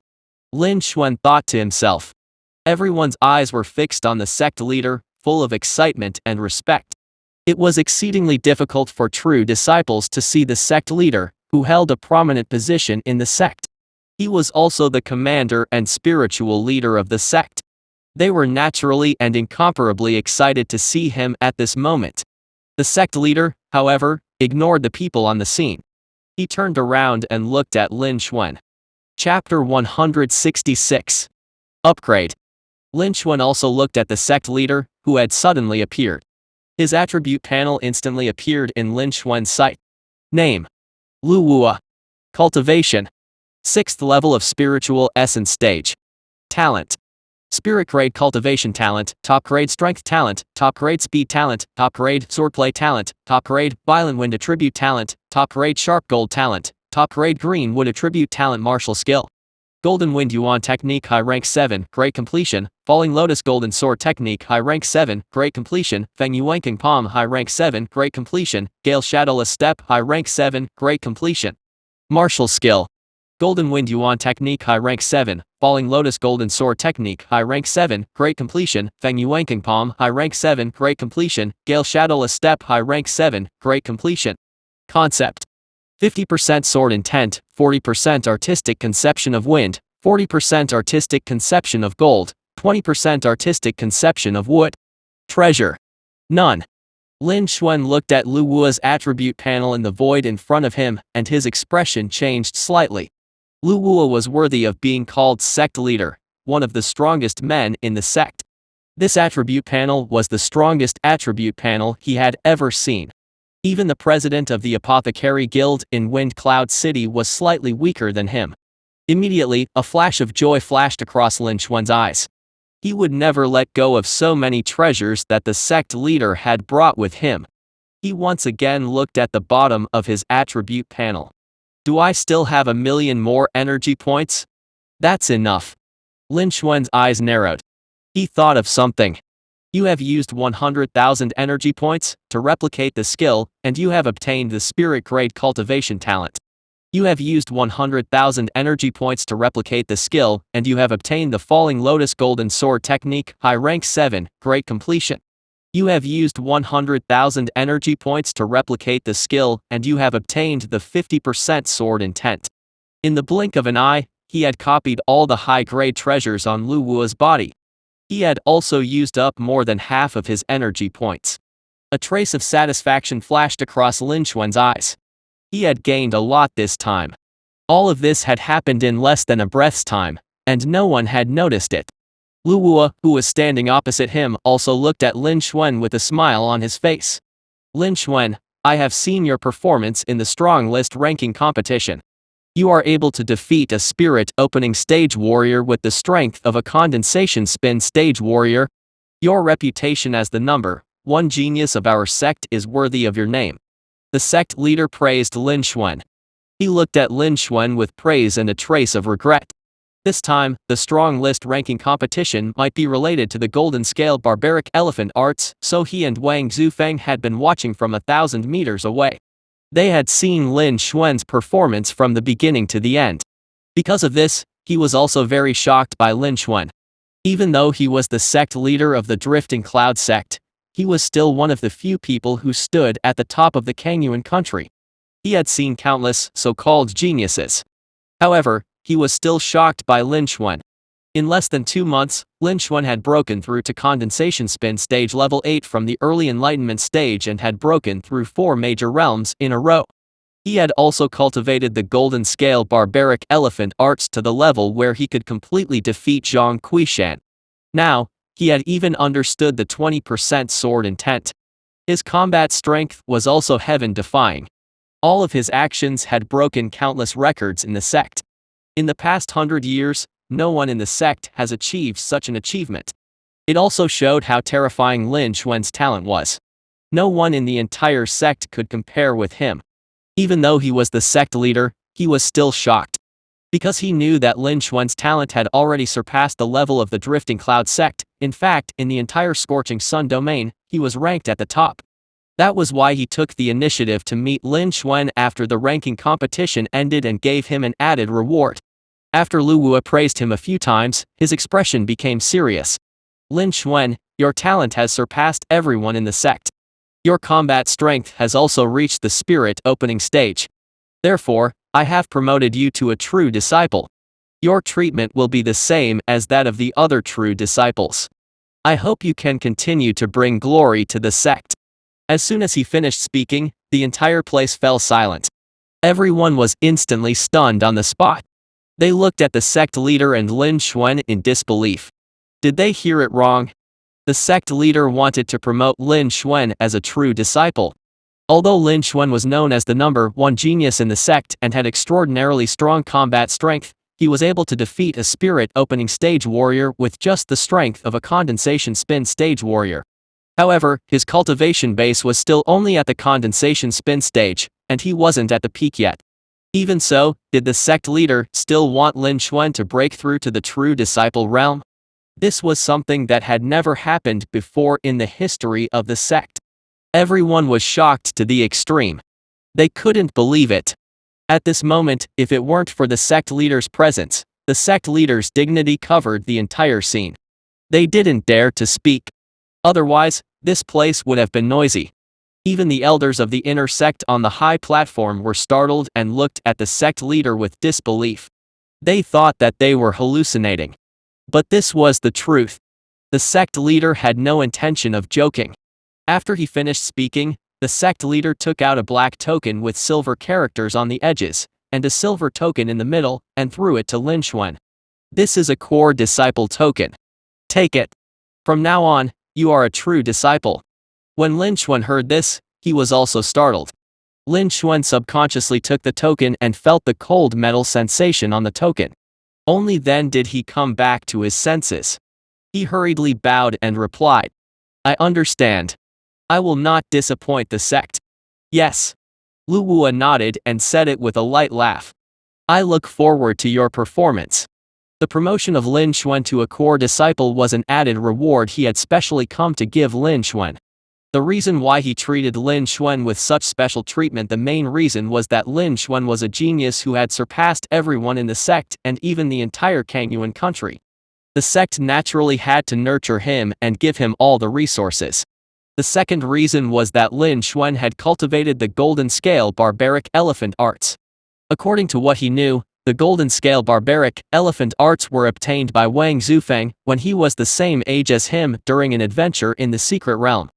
Lin Xuan thought to himself. Everyone's eyes were fixed on the sect leader, full of excitement and respect. It was exceedingly difficult for true disciples to see the sect leader, who held a prominent position in the sect. He was also the commander and spiritual leader of the sect. They were naturally and incomparably excited to see him at this moment. The sect leader, however, ignored the people on the scene. He turned around and looked at Lin Xuan. Chapter 166. Upgrade. Lin Xuan also looked at the sect leader, who had suddenly appeared. His attribute panel instantly appeared in Lin Xuan's sight. Name: Lu Wua. Cultivation: 6th level of spiritual essence stage. Talent: Spirit grade cultivation talent, top grade strength talent, top grade speed talent, top grade swordplay talent, top grade violent wind attribute talent, top grade sharp gold talent, top grade green wood attribute talent martial skill. Golden Wind Yuan Technique High Rank 7, Great Completion, Falling Lotus Golden Sword Technique High Rank 7, Great Completion, Feng Yuanking Palm High Rank 7, Great Completion, Gale Shadowless Step High Rank 7, Great Completion. Martial Skill: Golden Wind Yuan Technique High Rank 7, Falling Lotus Golden Sword Technique High Rank 7, Great Completion, Feng Yuanking Palm High Rank 7, Great Completion, Gale Shadowless Step High Rank 7, Great Completion. Concept: 50% sword intent, 40% artistic conception of wind, 40% artistic conception of gold, 20% artistic conception of wood. Treasure: none. Lin Xuan looked at Lu Wua's attribute panel in the void in front of him, and his expression changed slightly. Lu Wua was worthy of being called sect leader, one of the strongest men in the sect. This attribute panel was the strongest attribute panel he had ever seen. Even the president of the Apothecary Guild in Wind Cloud City was slightly weaker than him. Immediately, a flash of joy flashed across Lin Xuan's eyes. He would never let go of so many treasures that the sect leader had brought with him. He once again looked at the bottom of his attribute panel. Do I still have 1,000,000 more energy points? That's enough. Lin Xuan's eyes narrowed. He thought of something. You have used 100,000 energy points to replicate the skill, and you have obtained the spirit grade cultivation talent. You have used 100,000 energy points to replicate the skill, and you have obtained the Falling Lotus Golden Sword Technique High Rank 7, Great Completion. You have used 100,000 energy points to replicate the skill, and you have obtained the 50% sword intent. In the blink of an eye, he had copied all the high-grade treasures on Lu Wua's body. He had also used up more than half of his energy points. A trace of satisfaction flashed across Lin Xuan's eyes. He had gained a lot this time. All of this had happened in less than a breath's time, and no one had noticed it. Lu Wua, who was standing opposite him, also looked at Lin Xuan with a smile on his face. Lin Xuan, I have seen your performance in the strong list ranking competition. You are able to defeat a spirit opening stage warrior with the strength of a condensation spin stage warrior. Your reputation as the #1 genius of our sect is worthy of your name. The sect leader praised Lin Xuan. He looked at Lin Xuan with praise and a trace of regret. This time, the strong list ranking competition might be related to the Golden Scale Barbaric Elephant Arts, so he and Wang Zufeng had been watching from 1,000 meters away. They had seen Lin Xuan's performance from the beginning to the end. Because of this, he was also very shocked by Lin Xuan. Even though he was the sect leader of the Drifting Cloud sect, he was still one of the few people who stood at the top of the Kangyuan country. He had seen countless so-called geniuses. However, he was still shocked by Lin Xuan. In less than 2 months, Lin Xuan had broken through to condensation spin stage level 8 from the early enlightenment stage and had broken through 4 major realms in a row. He had also cultivated the Golden Scale Barbaric Elephant Arts to the level where he could completely defeat Zhang Quishan. Now, he had even understood the 20% sword intent. His combat strength was also heaven-defying. All of his actions had broken countless records in the sect. In the past 100 years, no one in the sect has achieved such an achievement. It also showed how terrifying Lin Xuan's talent was. No one in the entire sect could compare with him. Even though he was the sect leader, he was still shocked. Because he knew that Lin Xuan's talent had already surpassed the level of the Drifting Cloud sect. In fact, in the entire Scorching Sun domain, he was ranked at the top. That was why he took the initiative to meet Lin Xuan after the ranking competition ended and gave him an added reward. After Lu Wu praised him a few times, his expression became serious. Lin Xuan, your talent has surpassed everyone in the sect. Your combat strength has also reached the spirit opening stage. Therefore, I have promoted you to a true disciple. Your treatment will be the same as that of the other true disciples. I hope you can continue to bring glory to the sect. As soon as he finished speaking, the entire place fell silent. Everyone was instantly stunned on the spot. They looked at the sect leader and Lin Xuan in disbelief. Did they hear it wrong? The sect leader wanted to promote Lin Xuan as a true disciple. Although Lin Xuan was known as the #1 genius in the sect and had extraordinarily strong combat strength, he was able to defeat a spirit opening stage warrior with just the strength of a condensation spin stage warrior. However, his cultivation base was still only at the condensation spin stage, and he wasn't at the peak yet. Even so, did the sect leader still want Lin Xuan to break through to the true disciple realm? This was something that had never happened before in the history of the sect. Everyone was shocked to the extreme. They couldn't believe it. At this moment, if it weren't for the sect leader's presence, the sect leader's dignity covered the entire scene. They didn't dare to speak. Otherwise, this place would have been noisy. Even the elders of the inner sect on the high platform were startled and looked at the sect leader with disbelief. They thought that they were hallucinating. But this was the truth. The sect leader had no intention of joking. After he finished speaking, the sect leader took out a black token with silver characters on the edges, and a silver token in the middle, and threw it to Lin Xuan. This is a core disciple token. Take it. From now on, you are a true disciple. When Lin Xuan heard this, he was also startled. Lin Xuan subconsciously took the token and felt the cold metal sensation on the token. Only then did he come back to his senses. He hurriedly bowed and replied, I understand. I will not disappoint the sect. Yes. Lu Wu nodded and said it with a light laugh. I look forward to your performance. The promotion of Lin Xuan to a core disciple was an added reward he had specially come to give Lin Xuan. The reason why he treated Lin Xuan with such special treatment, the main reason was that Lin Xuan was a genius who had surpassed everyone in the sect and even the entire Kangyuan country. The sect naturally had to nurture him and give him all the resources. The second reason was that Lin Xuan had cultivated the Golden Scale Barbaric Elephant Arts. According to what he knew, the Golden Scale Barbaric Elephant Arts were obtained by Wang Zufeng when he was the same age as him during an adventure in the Secret Realm.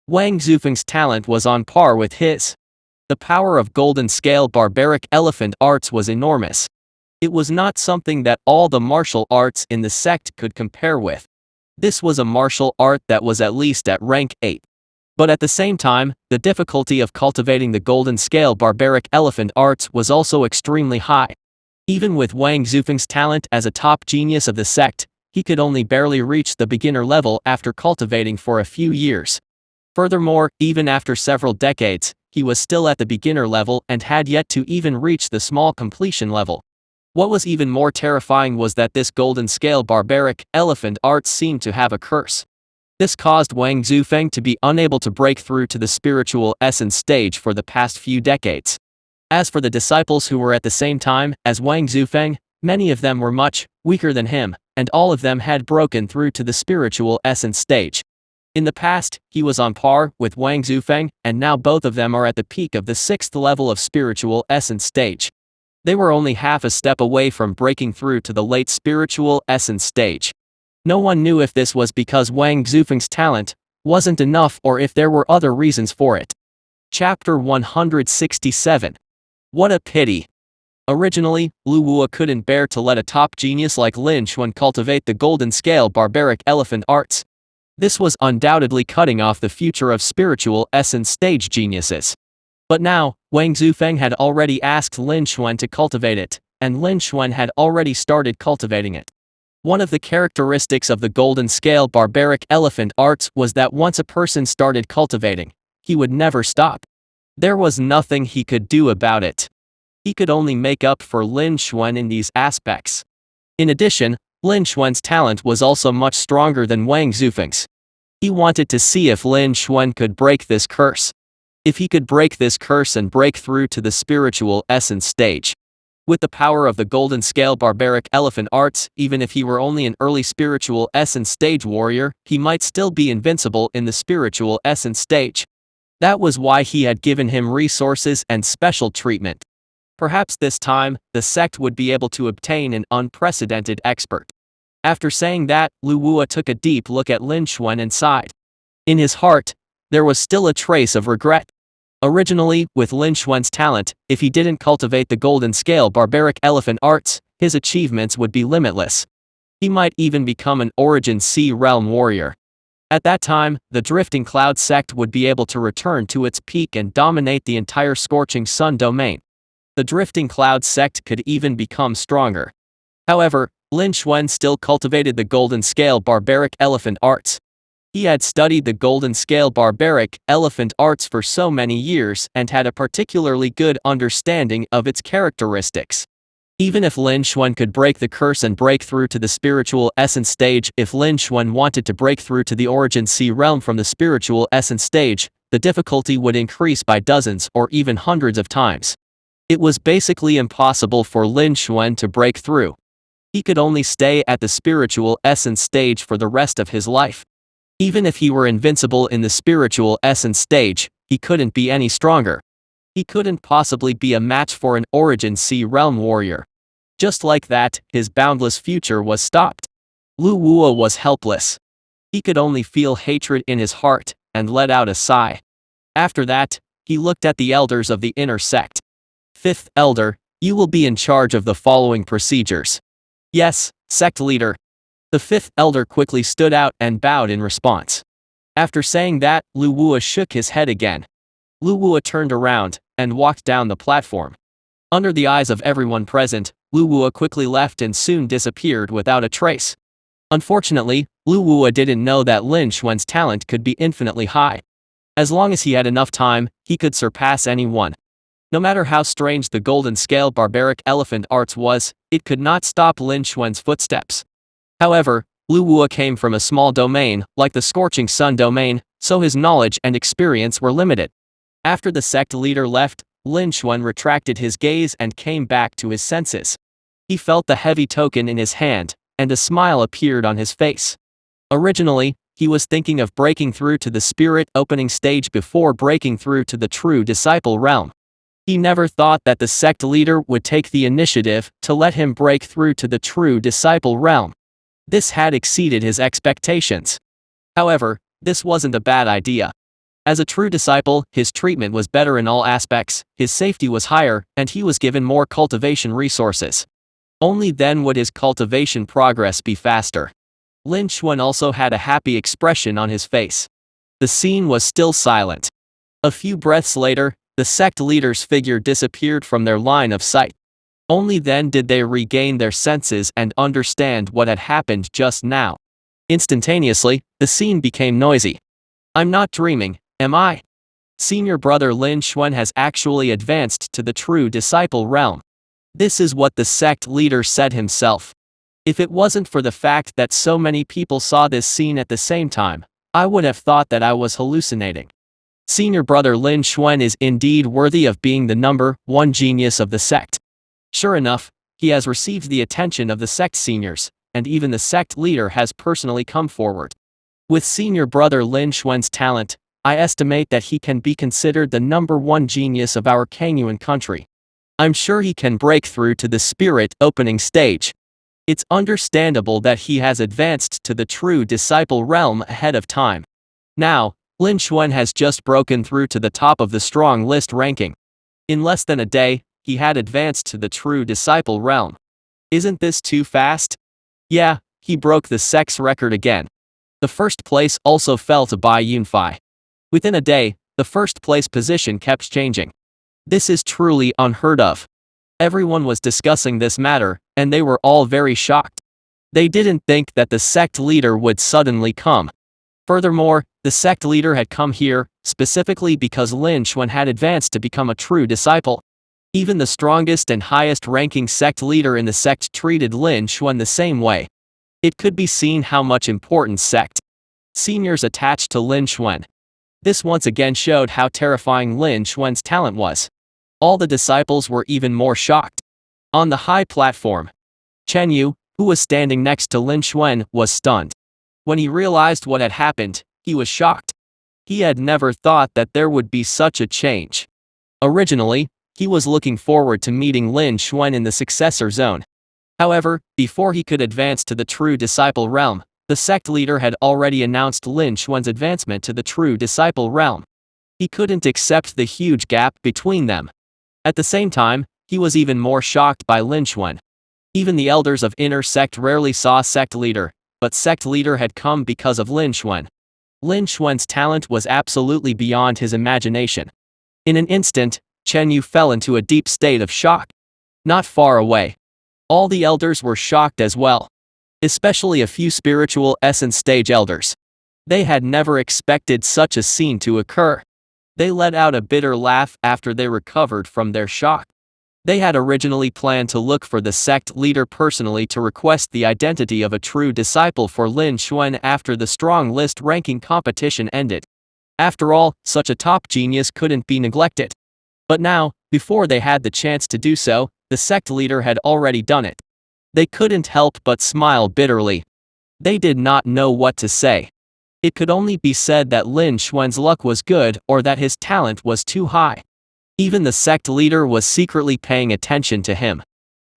Wang Zufeng's talent was on par with his. The power of Golden Scale Barbaric Elephant Arts was enormous. It was not something that all the martial arts in the sect could compare with. This was a martial art that was at least at rank 8. But at the same time, the difficulty of cultivating the Golden Scale Barbaric Elephant Arts was also extremely high. Even with Wang Zufeng's talent as a top genius of the sect, he could only barely reach the beginner level after cultivating for a few years. Furthermore, even after several decades, he was still at the beginner level and had yet to even reach the small completion level. What was even more terrifying was that this Golden Scale Barbaric Elephant Arts seemed to have a curse. This caused Wang Zufeng to be unable to break through to the spiritual essence stage for the past few decades. As for the disciples who were at the same time as Wang Zufeng, many of them were much weaker than him, and all of them had broken through to the spiritual essence stage. In the past, he was on par with Wang Zufeng, and now both of them are at the peak of the 6th level of spiritual essence stage. They were only half a step away from breaking through to the late spiritual essence stage. No one knew if this was because Wang Zufeng's talent wasn't enough or if there were other reasons for it. Chapter 167. What a pity. Originally, Lu Wu couldn't bear to let a top genius like Lin Xuan cultivate the Golden Scale Barbaric Elephant Arts. This was undoubtedly cutting off the future of spiritual essence stage geniuses. But now, Wang Zufeng had already asked Lin Xuan to cultivate it, and Lin Xuan had already started cultivating it. One of the characteristics of the Golden Scale Barbaric Elephant Arts was that once a person started cultivating, he would never stop. There was nothing he could do about it. He could only make up for Lin Xuan in these aspects. In addition, Lin Xuan's talent was also much stronger than Wang Zufeng's. He wanted to see if Lin Xuan could break this curse. If he could break this curse and break through to the spiritual essence stage. With the power of the golden scale barbaric elephant arts, even if he were only an early spiritual essence stage warrior, he might still be invincible in the spiritual essence stage. That was why he had given him resources and special treatment. Perhaps this time, the sect would be able to obtain an unprecedented expert. After saying that, Lu Wua took a deep look at Lin Xuan and sighed. In his heart, there was still a trace of regret. Originally, with Lin Xuan's talent, if he didn't cultivate the golden scale barbaric elephant arts, his achievements would be limitless. He might even become an Origin C realm warrior. At that time, the Drifting Cloud sect would be able to return to its peak and dominate the entire Scorching Sun domain. The Drifting Cloud sect could even become stronger. However, Lin Xuan still cultivated the golden scale barbaric elephant arts. He had studied the golden scale barbaric elephant arts for so many years and had a particularly good understanding of its characteristics. Even if Lin Xuan could break the curse and break through to the spiritual essence stage, if Lin Xuan wanted to break through to the Origin C realm from the spiritual essence stage, the difficulty would increase by dozens or even hundreds of times. It was basically impossible for Lin Xuan to break through. He could only stay at the spiritual essence stage for the rest of his life. Even if he were invincible in the spiritual essence stage, he couldn't be any stronger. He couldn't possibly be a match for an Origin C realm warrior. Just like that, his boundless future was stopped. Lu Wua was helpless. He could only feel hatred in his heart, and let out a sigh. After that, he looked at the elders of the inner sect. Fifth elder, you will be in charge of the following procedures. Yes, sect leader. The fifth elder quickly stood out and bowed in response. After saying that, Lu Wua shook his head again. Lu Wua turned around and walked down the platform. Under the eyes of everyone present, Lu Wua quickly left and soon disappeared without a trace. Unfortunately, Lu Wua didn't know that Lin Xuan's talent could be infinitely high. As long as he had enough time, he could surpass anyone. No matter how strange the golden scale barbaric elephant arts was, it could not stop Lin Xuan's footsteps. However, Lu Wua came from a small domain, like the Scorching Sun domain, so his knowledge and experience were limited. After the sect leader left, Lin Xuan retracted his gaze and came back to his senses. He felt the heavy token in his hand, and a smile appeared on his face. Originally, he was thinking of breaking through to the spirit opening stage before breaking through to the true disciple realm. He never thought that the sect leader would take the initiative to let him break through to the true disciple realm. This had exceeded his expectations. However, this wasn't a bad idea. As a true disciple, his treatment was better in all aspects, his safety was higher, and he was given more cultivation resources. Only then would his cultivation progress be faster. Lin Xuan also had a happy expression on his face. The scene was still silent. A few breaths later, the sect leader's figure disappeared from their line of sight. Only then did they regain their senses and understand what had happened just now. Instantaneously, the scene became noisy. I'm not dreaming, am I? Senior brother Lin Xuan has actually advanced to the true disciple realm. This is what the sect leader said himself. If it wasn't for the fact that so many people saw this scene at the same time, I would have thought that I was hallucinating. Senior brother Lin Xuan is indeed worthy of being the number one genius of the sect. Sure enough, he has received the attention of the sect seniors, and even the sect leader has personally come forward. With senior brother Lin Xuan's talent, I estimate that he can be considered the number one genius of our Kangyuan country. I'm sure he can break through to the spirit opening stage. It's understandable that he has advanced to the true disciple realm ahead of time. Now, Lin Xuan has just broken through to the top of the strong list ranking. In less than a day, he had advanced to the true disciple realm. Isn't this too fast? Yeah, he broke the sect's record again. The first place also fell to Bai Yunfei. Within a day, the first place position kept changing. This is truly unheard of. Everyone was discussing this matter, and they were all very shocked. They didn't think that the sect leader would suddenly come. Furthermore, the sect leader had come here, specifically because Lin Xuan had advanced to become a true disciple. Even the strongest and highest-ranking sect leader in the sect treated Lin Xuan the same way. It could be seen how much importance sect seniors attached to Lin Xuan. This once again showed how terrifying Lin Xuan's talent was. All the disciples were even more shocked. On the high platform, Chen Yu, who was standing next to Lin Xuan, was stunned. When he realized what had happened, he was shocked. He had never thought that there would be such a change. Originally, he was looking forward to meeting Lin Xuan in the successor zone. However, before he could advance to the true disciple realm, the sect leader had already announced Lin Xuan's advancement to the true disciple realm. He couldn't accept the huge gap between them. At the same time, he was even more shocked by Lin Xuan. Even the elders of inner sect rarely saw sect leader, but sect leader had come because of Lin Xuan. Lin Xuan's talent was absolutely beyond his imagination. In an instant, Chen Yu fell into a deep state of shock. Not far away, all the elders were shocked as well. Especially a few spiritual essence stage elders. They had never expected such a scene to occur. They let out a bitter laugh after they recovered from their shock. They had originally planned to look for the sect leader personally to request the identity of a true disciple for Lin Xuan after the strong list ranking competition ended. After all, such a top genius couldn't be neglected. But now, before they had the chance to do so, the sect leader had already done it. They couldn't help but smile bitterly. They did not know what to say. It could only be said that Lin Xuan's luck was good or that his talent was too high. Even the sect leader was secretly paying attention to him.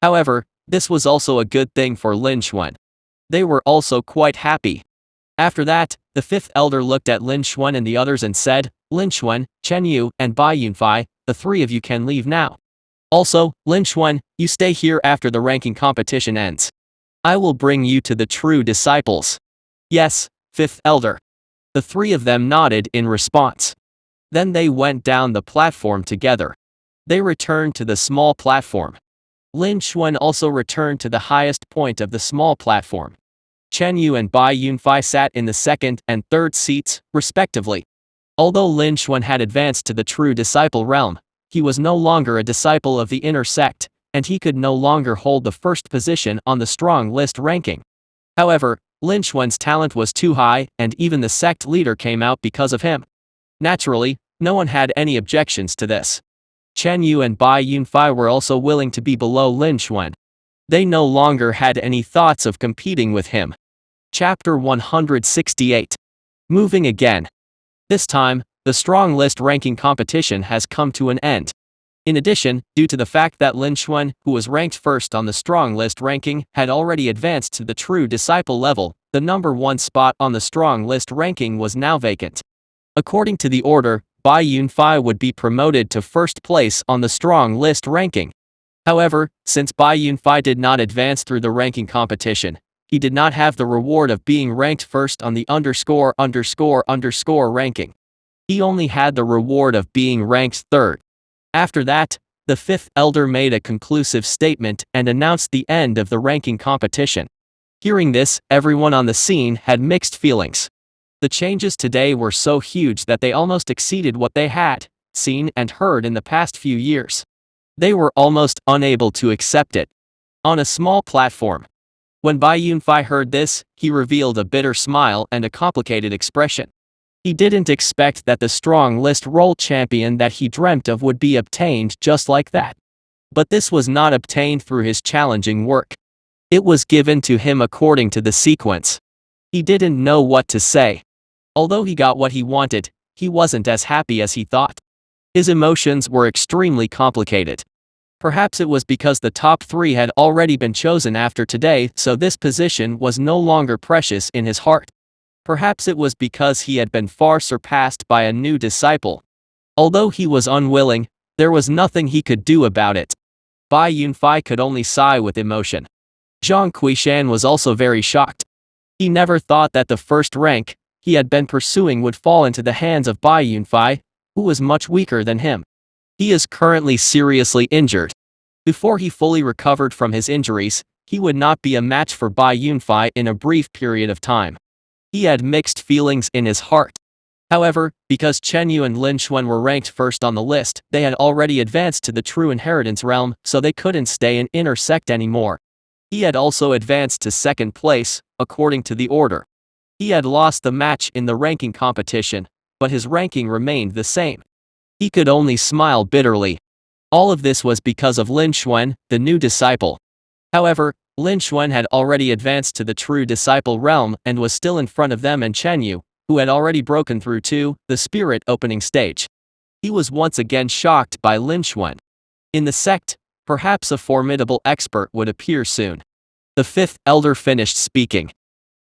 However, this was also a good thing for Lin Xuan. They were also quite happy. After that, the fifth elder looked at Lin Xuan and the others and said, "Lin Xuan, Chen Yu, and Bai Yunfei, the three of you can leave now. Also, Lin Xuan, you stay here after the ranking competition ends. I will bring you to the true disciples." "Yes, fifth elder." The three of them nodded in response. Then they went down the platform together. They returned to the small platform. Lin Xuan also returned to the highest point of the small platform. Chen Yu and Bai Yunfei sat in the second and third seats, respectively. Although Lin Xuan had advanced to the true disciple realm, he was no longer a disciple of the inner sect, and he could no longer hold the first position on the strong list ranking. However, Lin Xuan's talent was too high, and even the sect leader came out because of him. Naturally, no one had any objections to this. Chen Yu and Bai Yunfei were also willing to be below Lin Xuan. They no longer had any thoughts of competing with him. Chapter 168. Moving again. This time, the strong list ranking competition has come to an end. In addition, due to the fact that Lin Xuan, who was ranked first on the strong list ranking, had already advanced to the true disciple level, the number 1 spot on the strong list ranking was now vacant. According to the order, Bai Yunfei would be promoted to first place on the strong list ranking. However, since Bai Yunfei did not advance through the ranking competition, he did not have the reward of being ranked first on the underscore ranking. He only had the reward of being ranked third. After that, the fifth elder made a conclusive statement and announced the end of the ranking competition. Hearing this, everyone on the scene had mixed feelings. The changes today were so huge that they almost exceeded what they had seen and heard in the past few years. They were almost unable to accept it. On a small platform. When Bai Yunfei heard this, he revealed a bitter smile and a complicated expression. He didn't expect that the strong list role champion that he dreamt of would be obtained just like that. But this was not obtained through his challenging work. It was given to him according to the sequence. He didn't know what to say. Although he got what he wanted, he wasn't as happy as he thought. His emotions were extremely complicated. Perhaps it was because the top 3 had already been chosen after today, so this position was no longer precious in his heart. Perhaps it was because he had been far surpassed by a new disciple. Although he was unwilling, there was nothing he could do about it. Bai Yunfei could only sigh with emotion. Zhang Quishan was also very shocked. He never thought that the first rank he had been pursuing would fall into the hands of Bai Yunfei, who was much weaker than him. He is currently seriously injured. Before he fully recovered from his injuries, he would not be a match for Bai Yunfei in a brief period of time. He had mixed feelings in his heart. However, because Chen Yu and Lin Xuan were ranked first on the list, they had already advanced to the true inheritance realm, so they couldn't stay in inner sect anymore. He had also advanced to second place, according to the order. He had lost the match in the ranking competition, but his ranking remained the same. He could only smile bitterly. All of this was because of Lin Xuan, the new disciple. However, Lin Xuan had already advanced to the true disciple realm and was still in front of them and Chen Yu, who had already broken through to the spirit opening stage. He was once again shocked by Lin Xuan. In the sect, perhaps a formidable expert would appear soon. The fifth elder finished speaking.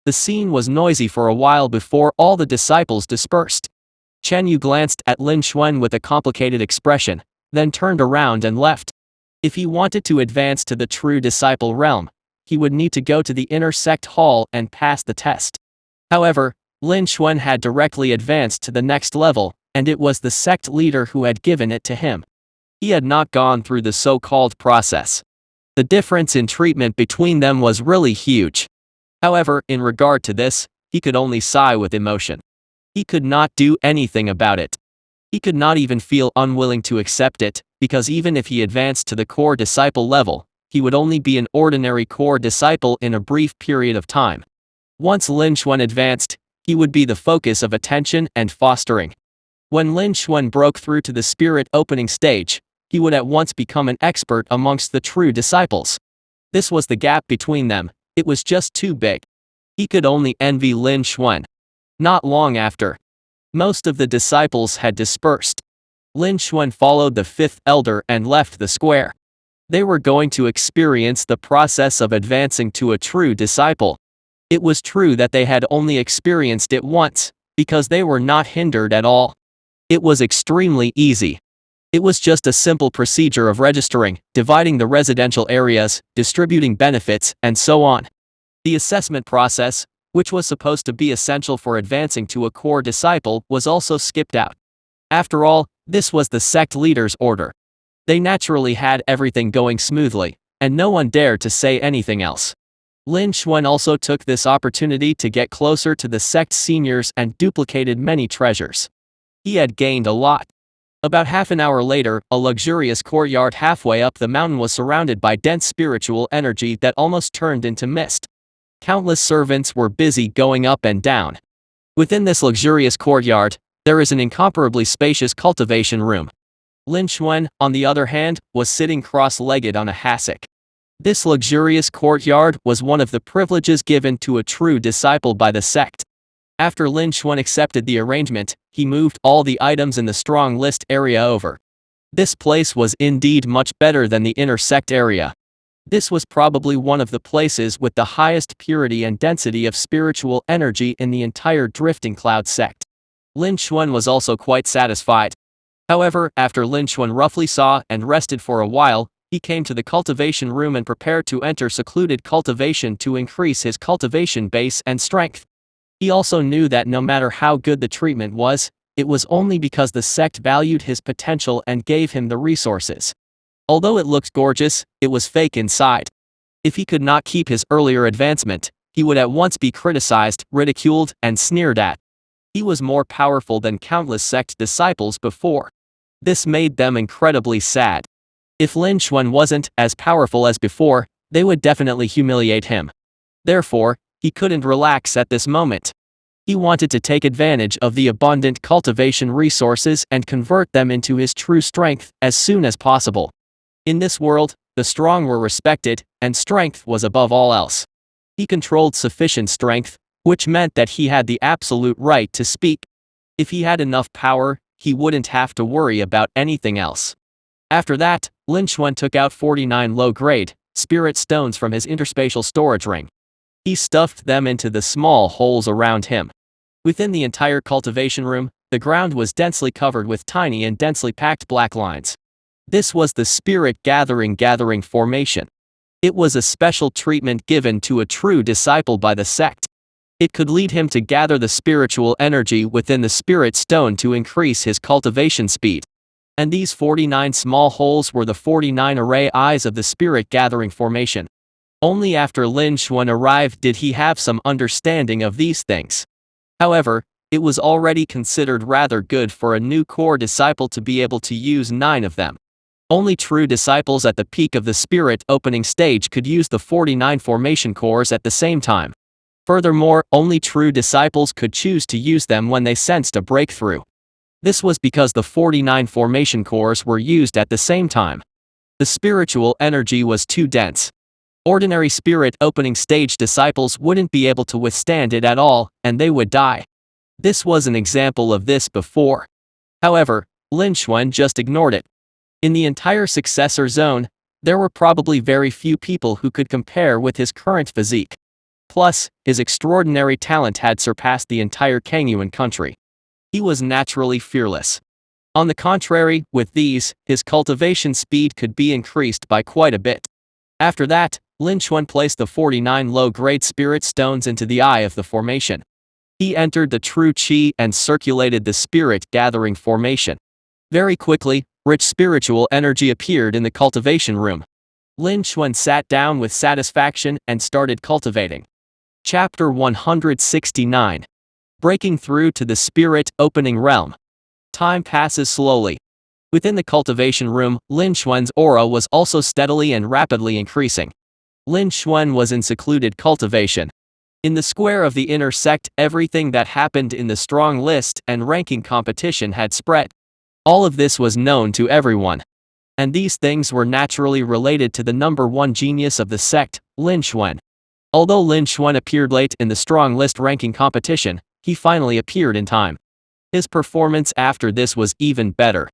The scene was noisy for a while before all the disciples dispersed. Chen Yu glanced at Lin Xuan with a complicated expression, then turned around and left. If he wanted to advance to the true disciple realm, he would need to go to the inner sect hall and pass the test. However, Lin Xuan had directly advanced to the next level, and it was the sect leader who had given it to him. He had not gone through the so-called process. The difference in treatment between them was really huge. However, in regard to this, he could only sigh with emotion. He could not do anything about it. He could not even feel unwilling to accept it, because even if he advanced to the core disciple level, he would only be an ordinary core disciple in a brief period of time. Once Lin Xuan advanced, he would be the focus of attention and fostering. When Lin Xuan broke through to the spirit opening stage, he would at once become an expert amongst the true disciples. This was the gap between them, it was just too big. He could only envy Lin Xuan. Not long after, most of the disciples had dispersed. Lin Xuan followed the fifth elder and left the square. They were going to experience the process of advancing to a true disciple. It was true that they had only experienced it once, because they were not hindered at all. It was extremely easy. It was just a simple procedure of registering, dividing the residential areas, distributing benefits, and so on. The assessment process, which was supposed to be essential for advancing to a core disciple, was also skipped out. After all, this was the sect leader's order. They naturally had everything going smoothly, and no one dared to say anything else. Lin Xuan also took this opportunity to get closer to the sect seniors and duplicated many treasures. He had gained a lot. About half an hour later, a luxurious courtyard halfway up the mountain was surrounded by dense spiritual energy that almost turned into mist. Countless servants were busy going up and down. Within this luxurious courtyard, there is an incomparably spacious cultivation room. Lin Xuan, on the other hand, was sitting cross-legged on a hassock. This luxurious courtyard was one of the privileges given to a true disciple by the sect. After Lin Xuan accepted the arrangement, he moved all the items in the strong list area over. This place was indeed much better than the inner sect area. This was probably one of the places with the highest purity and density of spiritual energy in the entire Drifting Cloud sect. Lin Xuan was also quite satisfied. However, after Lin Xuan roughly saw and rested for a while, he came to the cultivation room and prepared to enter secluded cultivation to increase his cultivation base and strength. He also knew that no matter how good the treatment was, it was only because the sect valued his potential and gave him the resources. Although it looked gorgeous, it was fake inside. If he could not keep his earlier advancement, he would at once be criticized, ridiculed, and sneered at. He was more powerful than countless sect disciples before. This made them incredibly sad. If Lin Xuan wasn't as powerful as before, they would definitely humiliate him. Therefore, he couldn't relax at this moment. He wanted to take advantage of the abundant cultivation resources and convert them into his true strength as soon as possible. In this world, the strong were respected, and strength was above all else. He controlled sufficient strength, which meant that he had the absolute right to speak. If he had enough power, he wouldn't have to worry about anything else. After that, Lin Xuan took out 49 low-grade spirit stones from his interspatial storage ring. He stuffed them into the small holes around him. Within the entire cultivation room, the ground was densely covered with tiny and densely packed black lines. This was the spirit gathering formation. It was a special treatment given to a true disciple by the sect. It could lead him to gather the spiritual energy within the spirit stone to increase his cultivation speed. And these 49 small holes were the 49 array eyes of the spirit gathering formation. Only after Lin Xuan arrived did he have some understanding of these things. However, It was already considered rather good for a new core disciple to be able to use 9 of them. Only true disciples at the peak of the spirit opening stage could use the 49 formation cores at the same time. Furthermore, only true disciples could choose to use them when they sensed a breakthrough. This was because the 49 formation cores were used at the same time. The spiritual energy was too dense. Ordinary spirit opening stage disciples wouldn't be able to withstand it at all, and they would die. This was an example of this before. However, Lin Xuan just ignored it. In the entire successor zone, there were probably very few people who could compare with his current physique. Plus, his extraordinary talent had surpassed the entire Kangyuan country. He was naturally fearless. On the contrary, with these, his cultivation speed could be increased by quite a bit. After that, Lin Xuan placed the 49 low-grade spirit stones into the eye of the formation. He entered the true qi and circulated the spirit-gathering formation. Very quickly, rich spiritual energy appeared in the cultivation room. Lin Xuan sat down with satisfaction and started cultivating. Chapter 169. Breaking through to the spirit opening realm. Time passes slowly. Within the cultivation room, Lin Xuan's aura was also steadily and rapidly increasing. Lin Xuan was in secluded cultivation. In the square of the inner sect, everything that happened in the strong list and ranking competition had spread. All of this was known to everyone. And these things were naturally related to the number 1 genius of the sect, Lin Xuan. Although Lin Xuan appeared late in the strong list ranking competition, he finally appeared in time. His performance after this was even better.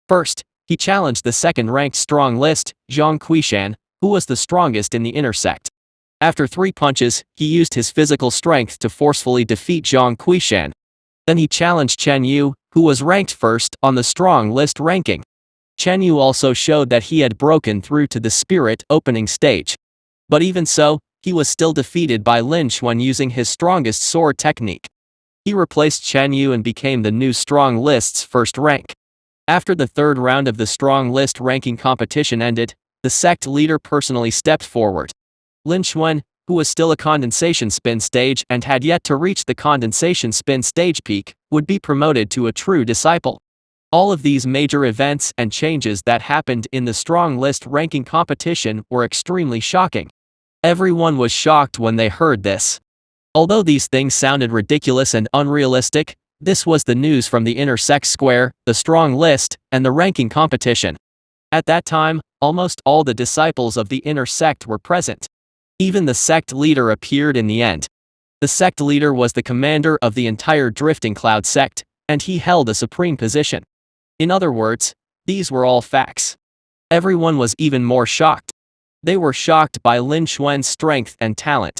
First, he challenged the second-ranked strong list, Zhang Quishan, who was the strongest in the inner sect. After 3 punches, he used his physical strength to forcefully defeat Zhang Quishan. Then he challenged Chen Yu, who was ranked first on the strong list ranking. Chen Yu also showed that he had broken through to the spirit opening stage. But even so, he was still defeated by Lin Xuan using his strongest sword technique. He replaced Chen Yu and became the new strong list's first rank. After the 3rd round of the strong list ranking competition ended, the sect leader personally stepped forward. Lin Xuan, who was still a condensation spin stage and had yet to reach the condensation spin stage peak, would be promoted to a true disciple. All of these major events and changes that happened in the strong list ranking competition were extremely shocking. Everyone was shocked when they heard this. Although these things sounded ridiculous and unrealistic, this was the news from the inner sect square, the strong list, and the ranking competition. At that time, almost all the disciples of the inner sect were present. Even the sect leader appeared in the end. The sect leader was the commander of the entire Drifting Cloud sect, and he held a supreme position. In other words, these were all facts. Everyone was even more shocked. They were shocked by Lin Xuan's strength and talent.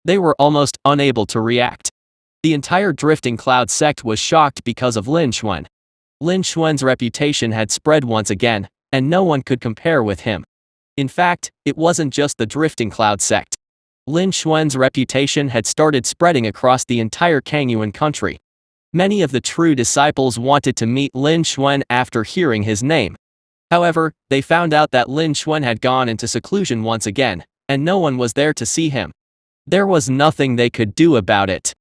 They were almost unable to react. The entire Drifting Cloud sect was shocked because of Lin Xuan. Lin Xuan's reputation had spread once again, and no one could compare with him. In fact, it wasn't just the Drifting Cloud sect. Lin Xuan's reputation had started spreading across the entire Kangyuan country. Many of the true disciples wanted to meet Lin Xuan after hearing his name. However, they found out that Lin Xuan had gone into seclusion once again, and no one was there to see him. There was nothing they could do about it.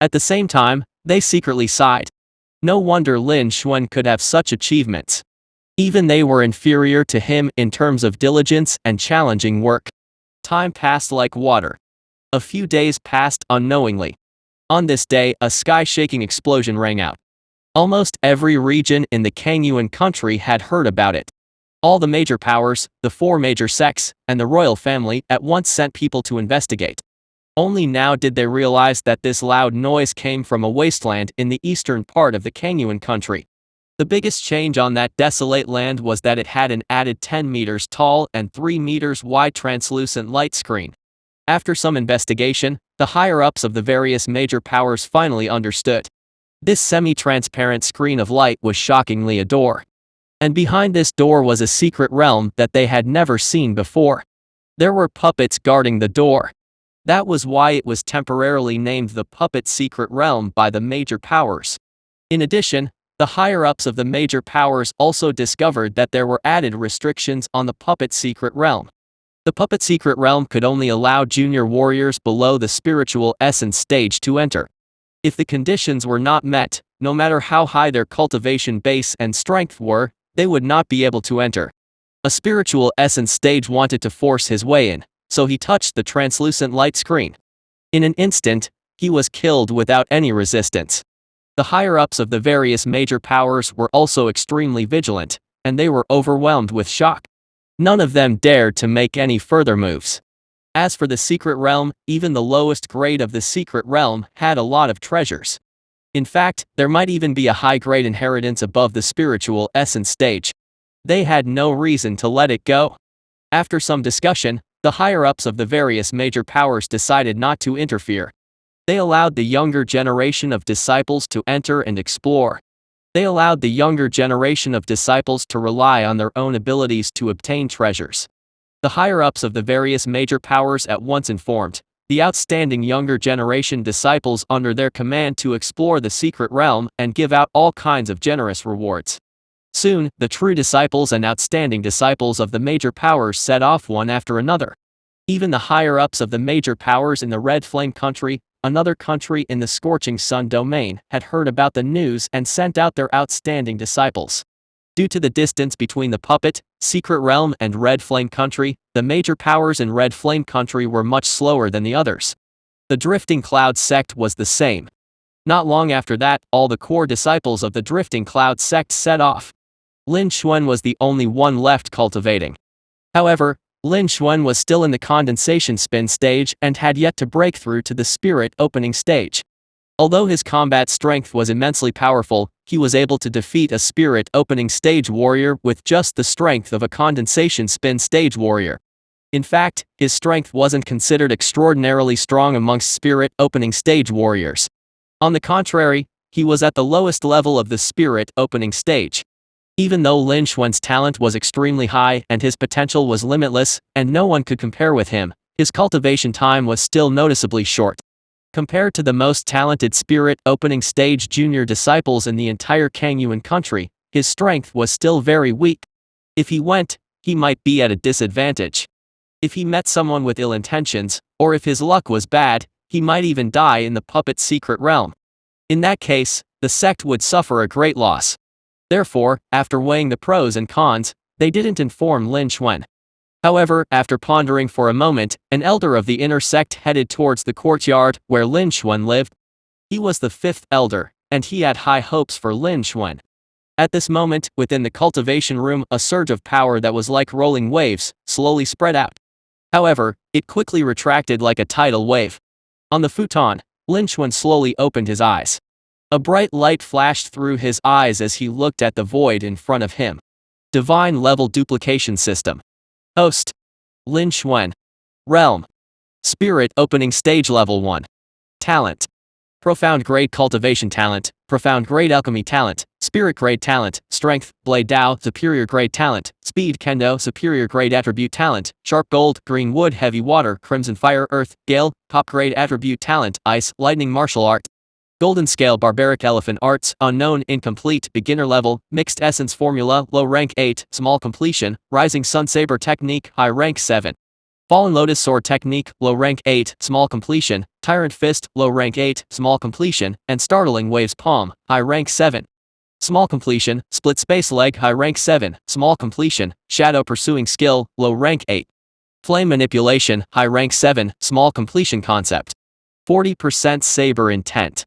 At the same time, they secretly sighed. No wonder Lin Xuan could have such achievements. Even they were inferior to him in terms of diligence and challenging work. Time passed like water. A few days passed unknowingly. On this day, a sky-shaking explosion rang out. Almost every region in the Kangyuan country had heard about it. All the major powers, the 4 major sects, and the royal family at once sent people to investigate. Only now did they realize that this loud noise came from a wasteland in the eastern part of the Kangyuan country. The biggest change on that desolate land was that it had an added 10 meters tall and 3 meters wide translucent light screen. After some investigation, the higher-ups of the various major powers finally understood. This semi-transparent screen of light was shockingly a door. And behind this door was a secret realm that they had never seen before. There were puppets guarding the door. That was why it was temporarily named the Puppet Secret Realm by the major powers. In addition, the higher-ups of the major powers also discovered that there were added restrictions on the Puppet Secret Realm. The Puppet Secret Realm could only allow junior warriors below the spiritual essence stage to enter. If the conditions were not met, no matter how high their cultivation base and strength were, they would not be able to enter. A spiritual essence stage wanted to force his way in, so he touched the translucent light screen. In an instant, he was killed without any resistance. The higher-ups of the various major powers were also extremely vigilant, and they were overwhelmed with shock. None of them dared to make any further moves. As for the secret realm, even the lowest grade of the secret realm had a lot of treasures. In fact, there might even be a high-grade inheritance above the spiritual essence stage. They had no reason to let it go. After some discussion, the higher-ups of the various major powers decided not to interfere. They allowed the younger generation of disciples to enter and explore. They allowed the younger generation of disciples to rely on their own abilities to obtain treasures. The higher-ups of the various major powers at once informed the outstanding younger generation disciples under their command to explore the secret realm and give out all kinds of generous rewards. Soon, the true disciples and outstanding disciples of the major powers set off one after another. Even the higher-ups of the major powers in the Red Flame Country, another country in the Scorching Sun domain, had heard about the news and sent out their outstanding disciples. Due to the distance between the Puppet, Secret Realm and Red Flame Country, the major powers in Red Flame Country were much slower than the others. The Drifting Cloud sect was the same. Not long after that, all the core disciples of the Drifting Cloud sect set off. Lin Xuan was the only one left cultivating. However, Lin Xuan was still in the condensation spin stage and had yet to break through to the spirit opening stage. Although his combat strength was immensely powerful, he was able to defeat a spirit opening stage warrior with just the strength of a condensation spin stage warrior. In fact, his strength wasn't considered extraordinarily strong amongst spirit opening stage warriors. On the contrary, he was at the lowest level of the spirit opening stage. Even though Lin Xuan's talent was extremely high and his potential was limitless, and no one could compare with him, his cultivation time was still noticeably short. Compared to the most talented spirit opening stage junior disciples in the entire Kangyuan country, his strength was still very weak. If he went, he might be at a disadvantage. If he met someone with ill intentions, or if his luck was bad, he might even die in the Puppet Secret Realm. In that case, the sect would suffer a great loss. Therefore, after weighing the pros and cons, they didn't inform Lin Xuan. However, after pondering for a moment, an elder of the inner sect headed towards the courtyard where Lin Xuan lived. He was the fifth elder, and he had high hopes for Lin Xuan. At this moment, within the cultivation room, a surge of power that was like rolling waves slowly spread out. However, it quickly retracted like a tidal wave. On the futon, Lin Xuan slowly opened his eyes. A bright light flashed through his eyes as he looked at the void in front of him. Divine Level Duplication System. Host: Lin Xuan. Realm: Spirit Opening Stage Level 1. Talent: Profound Grade Cultivation Talent, Profound Grade Alchemy Talent, Spirit Grade Talent, Strength, Blade Dao, Superior Grade Talent, Speed Kendo, Superior Grade Attribute Talent, Sharp Gold, Green Wood, Heavy Water, Crimson Fire, Earth, Gale, Top Grade Attribute Talent, Ice, Lightning Martial Art. Golden Scale Barbaric Elephant Arts, Unknown, Incomplete, Beginner Level, Mixed Essence Formula, Low Rank 8, Small Completion, Rising Sun Saber Technique, High Rank 7. Fallen Lotus Sword Technique, Low Rank 8, Small Completion, Tyrant Fist, Low Rank 8, Small Completion, and Startling Waves Palm, High Rank 7. Small Completion, Split Space Leg, High Rank 7, Small Completion, Shadow Pursuing Skill, Low Rank 8. Flame Manipulation, High Rank 7, Small Completion Concept. 40% Saber Intent.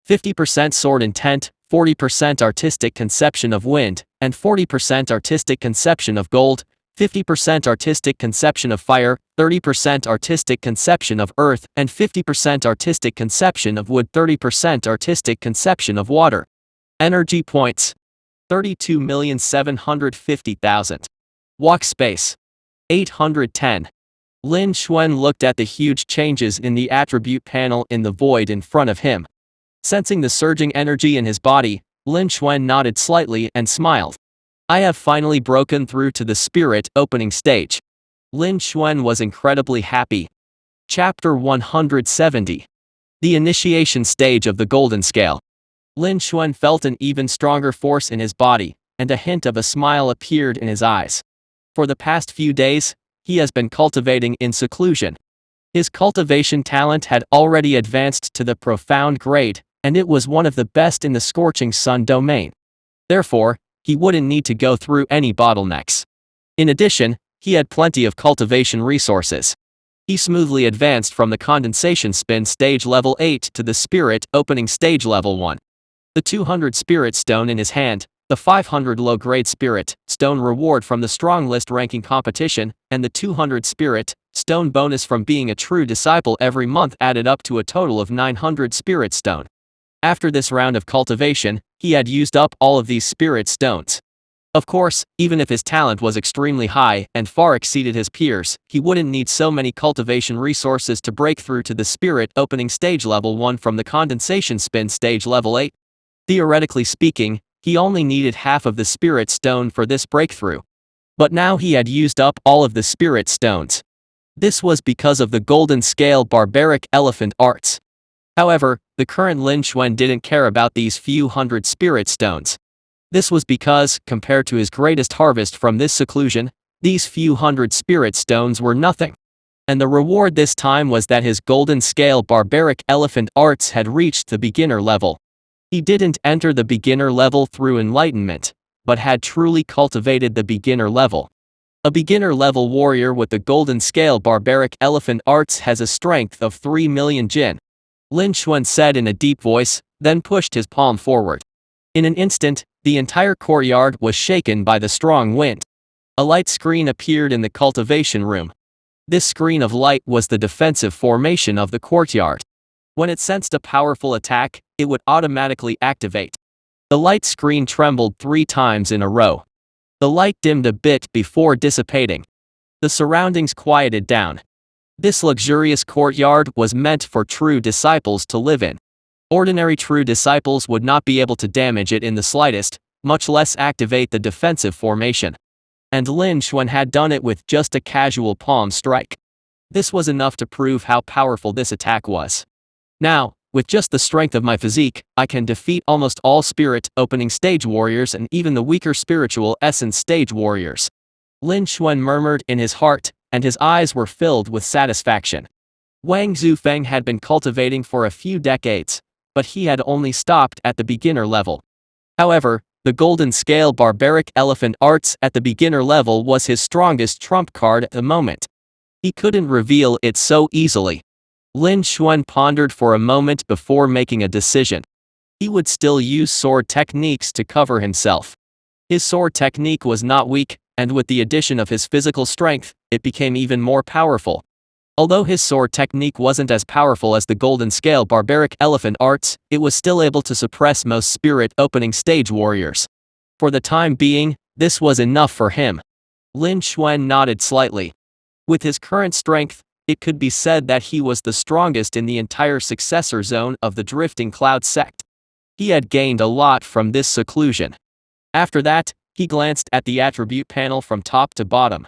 50% sword intent, 40% artistic conception of wind, and 40% artistic conception of gold, 50% artistic conception of fire, 30% artistic conception of earth, and 50% artistic conception of wood, 30% artistic conception of water. Energy points: 32,750,000. Walk space: 810. Lin Xuan looked at the huge changes in the attribute panel in the void in front of him. Sensing the surging energy in his body, Lin Xuan nodded slightly and smiled. I have finally broken through to the spirit opening stage. Lin Xuan was incredibly happy. Chapter 170. The initiation stage of the Golden Scale. Lin Xuan felt an even stronger force in his body, and a hint of a smile appeared in his eyes. For the past few days, he has been cultivating in seclusion. His cultivation talent had already advanced to the profound grade, and it was one of the best in the Scorching Sun domain. Therefore, he wouldn't need to go through any bottlenecks. In addition, he had plenty of cultivation resources. He smoothly advanced from the condensation spin stage level 8 to the spirit opening stage level 1. The 200 spirit stone in his hand, the 500 low-grade spirit stone reward from the strong list ranking competition, and the 200 spirit stone bonus from being a true disciple every month added up to a total of 900 spirit stone. After this round of cultivation, he had used up all of these spirit stones. Of course, even if his talent was extremely high and far exceeded his peers, he wouldn't need so many cultivation resources to break through to the spirit opening stage level 1 from the condensation spin stage level 8. Theoretically speaking, he only needed half of the spirit stone for this breakthrough. But now he had used up all of the spirit stones. This was because of the golden scale barbaric elephant arts. However, the current Lin Xuan didn't care about these few hundred spirit stones. This was because, compared to his greatest harvest from this seclusion, these few hundred spirit stones were nothing. And the reward this time was that his golden scale barbaric elephant arts had reached the beginner level. He didn't enter the beginner level through enlightenment, but had truly cultivated the beginner level. A beginner level warrior with the golden scale barbaric elephant arts has a strength of 3 million jin. Lin Xuan said in a deep voice, then pushed his palm forward. In an instant, the entire courtyard was shaken by the strong wind. A light screen appeared in the cultivation room. This screen of light was the defensive formation of the courtyard. When it sensed a powerful attack, it would automatically activate. The light screen trembled 3 times in a row. The light dimmed a bit before dissipating. The surroundings quieted down. This luxurious courtyard was meant for true disciples to live in. Ordinary true disciples would not be able to damage it in the slightest, much less activate the defensive formation. And Lin Xuan had done it with just a casual palm strike. This was enough to prove how powerful this attack was. Now, with just the strength of my physique, I can defeat almost all spirit opening stage warriors and even the weaker spiritual essence stage warriors. Lin Xuan murmured in his heart, and his eyes were filled with satisfaction. Wang Zufeng had been cultivating for a few decades, but he had only stopped at the beginner level. However, the golden scale barbaric elephant arts at the beginner level was his strongest trump card at the moment. He couldn't reveal it so easily. Lin Xuan pondered for a moment before making a decision. He would still use sword techniques to cover himself. His sword technique was not weak, and with the addition of his physical strength, it became even more powerful. Although his sword technique wasn't as powerful as the golden scale barbaric elephant arts, it was still able to suppress most spirit opening stage warriors. For the time being, this was enough for him. Lin Xuan nodded slightly. With his current strength, it could be said that he was the strongest in the entire successor zone of the Drifting Cloud sect. He had gained a lot from this seclusion. After that, he glanced at the attribute panel from top to bottom.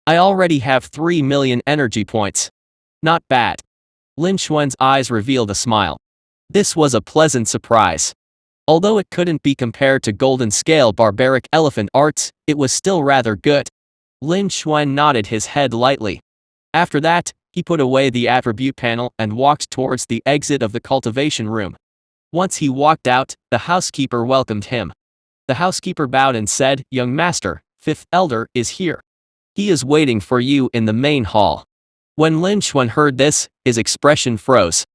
I already have 3 million energy points. Not bad. Lin Xuan's eyes revealed a smile. This was a pleasant surprise. Although it couldn't be compared to golden scale barbaric elephant arts, it was still rather good. Lin Xuan nodded his head lightly. After that, he put away the attribute panel and walked towards the exit of the cultivation room. Once he walked out, the housekeeper welcomed him. The housekeeper bowed and said, "Young master, Fifth Elder is here. He is waiting for you in the main hall." When Lin Xuan heard this, his expression froze.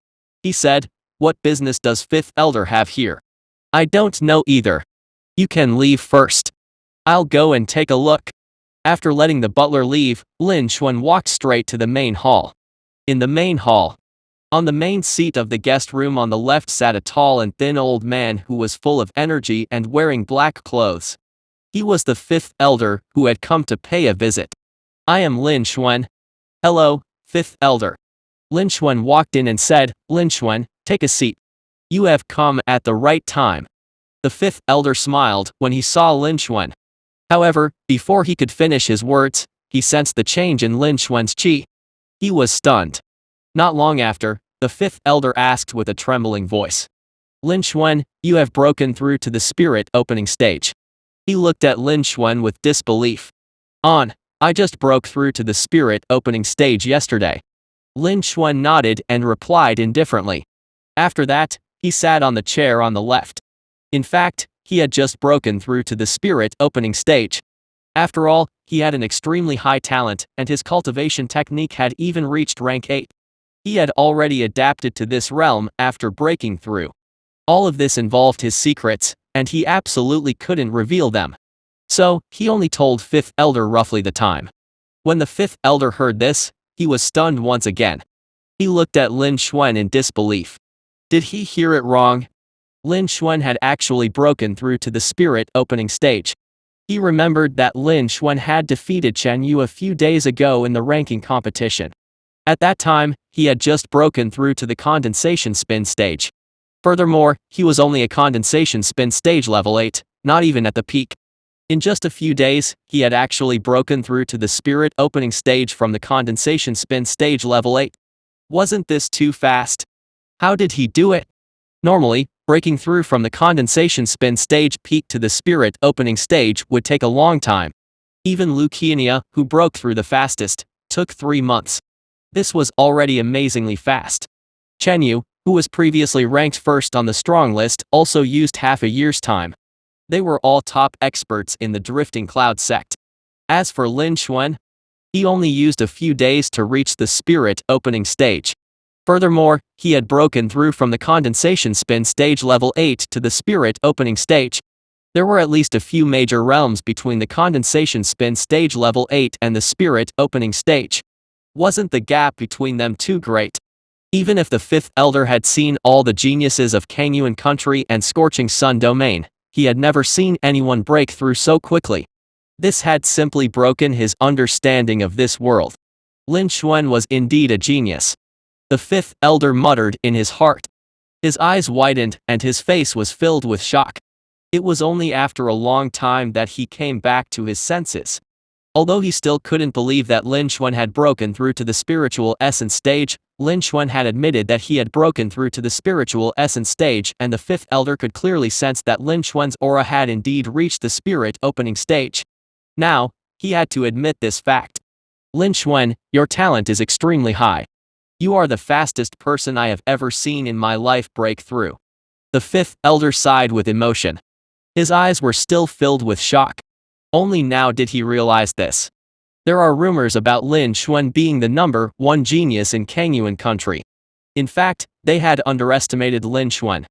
He said, "What business does Fifth Elder have here?" "I don't know either. You can leave first. I'll go and take a look." After letting the butler leave, Lin Xuan walked straight to the main hall. In the main hall, on the main seat of the guest room on the left sat a tall and thin old man who was full of energy and wearing black clothes. He was the Fifth Elder who had come to pay a visit. "I am Lin Xuan." "Hello, Fifth Elder." Lin Xuan walked in and said, "Lin Xuan, take a seat. You have come at the right time." The Fifth Elder smiled when he saw Lin Xuan. However, before he could finish his words, he sensed the change in Lin Xuan's qi. He was stunned. Not long after, the Fifth Elder asked with a trembling voice, "Lin Xuan, you have broken through to the spirit opening stage." He looked at Lin Xuan with disbelief. I just broke through to the spirit opening stage yesterday." Lin Xuan nodded and replied indifferently. After that, He sat on the chair on the left. In fact, he had just broken through to the spirit opening stage. After all, he had an extremely high talent, and his cultivation technique had even reached rank 8. He had already adapted to this realm after breaking through. All of this involved his secrets, and he absolutely couldn't reveal them. So, he only told Fifth Elder roughly the time. When the Fifth Elder heard this, he was stunned once again. He looked at Lin Xuan in disbelief. Did he hear it wrong? Lin Xuan had actually broken through to the spirit opening stage. He remembered that Lin Xuan had defeated Chen Yu a few days ago in the ranking competition. At that time, he had just broken through to the condensation spin stage. Furthermore, he was only a condensation spin stage level 8, not even at the peak. In just a few days, he had actually broken through to the spirit opening stage from the condensation spin stage level 8. Wasn't this too fast? How did he do it? Normally, breaking through from the condensation spin stage peak to the spirit opening stage would take a long time. Even Lu Qiannia, who broke through the fastest, took 3 months. This was already amazingly fast. Chen Yu, who was previously ranked first on the strong list, also used half a year's time. They were all top experts in the drifting cloud sect. As for Lin Xuan, he only used a few days to reach the spirit opening stage. Furthermore, he had broken through from the condensation spin stage level 8 to the spirit opening stage. There were at least a few major realms between the condensation spin stage level 8 and the spirit opening stage. Wasn't the gap between them too great? Even if the Fifth Elder had seen all the geniuses of Kangyuan country and Scorching Sun domain, he had never seen anyone break through so quickly. This had simply broken his understanding of this world. Lin Xuan was indeed a genius. The Fifth Elder muttered in his heart. His eyes widened and his face was filled with shock. It was only after a long time that he came back to his senses. Although he still couldn't believe that Lin Xuan had broken through to the spiritual essence stage, Lin Xuan had admitted that he had broken through to the spiritual essence stage, and the Fifth Elder could clearly sense that Lin Xuan's aura had indeed reached the spirit opening stage. Now, he had to admit this fact. Lin Xuan, your talent is extremely high. You are the fastest person I have ever seen in my life break through. The Fifth Elder sighed with emotion. His eyes were still filled with shock. Only now did he realize this. There are rumors about Lin Xuan being the number 1 genius in Kangyuan country. In fact, they had underestimated Lin Xuan.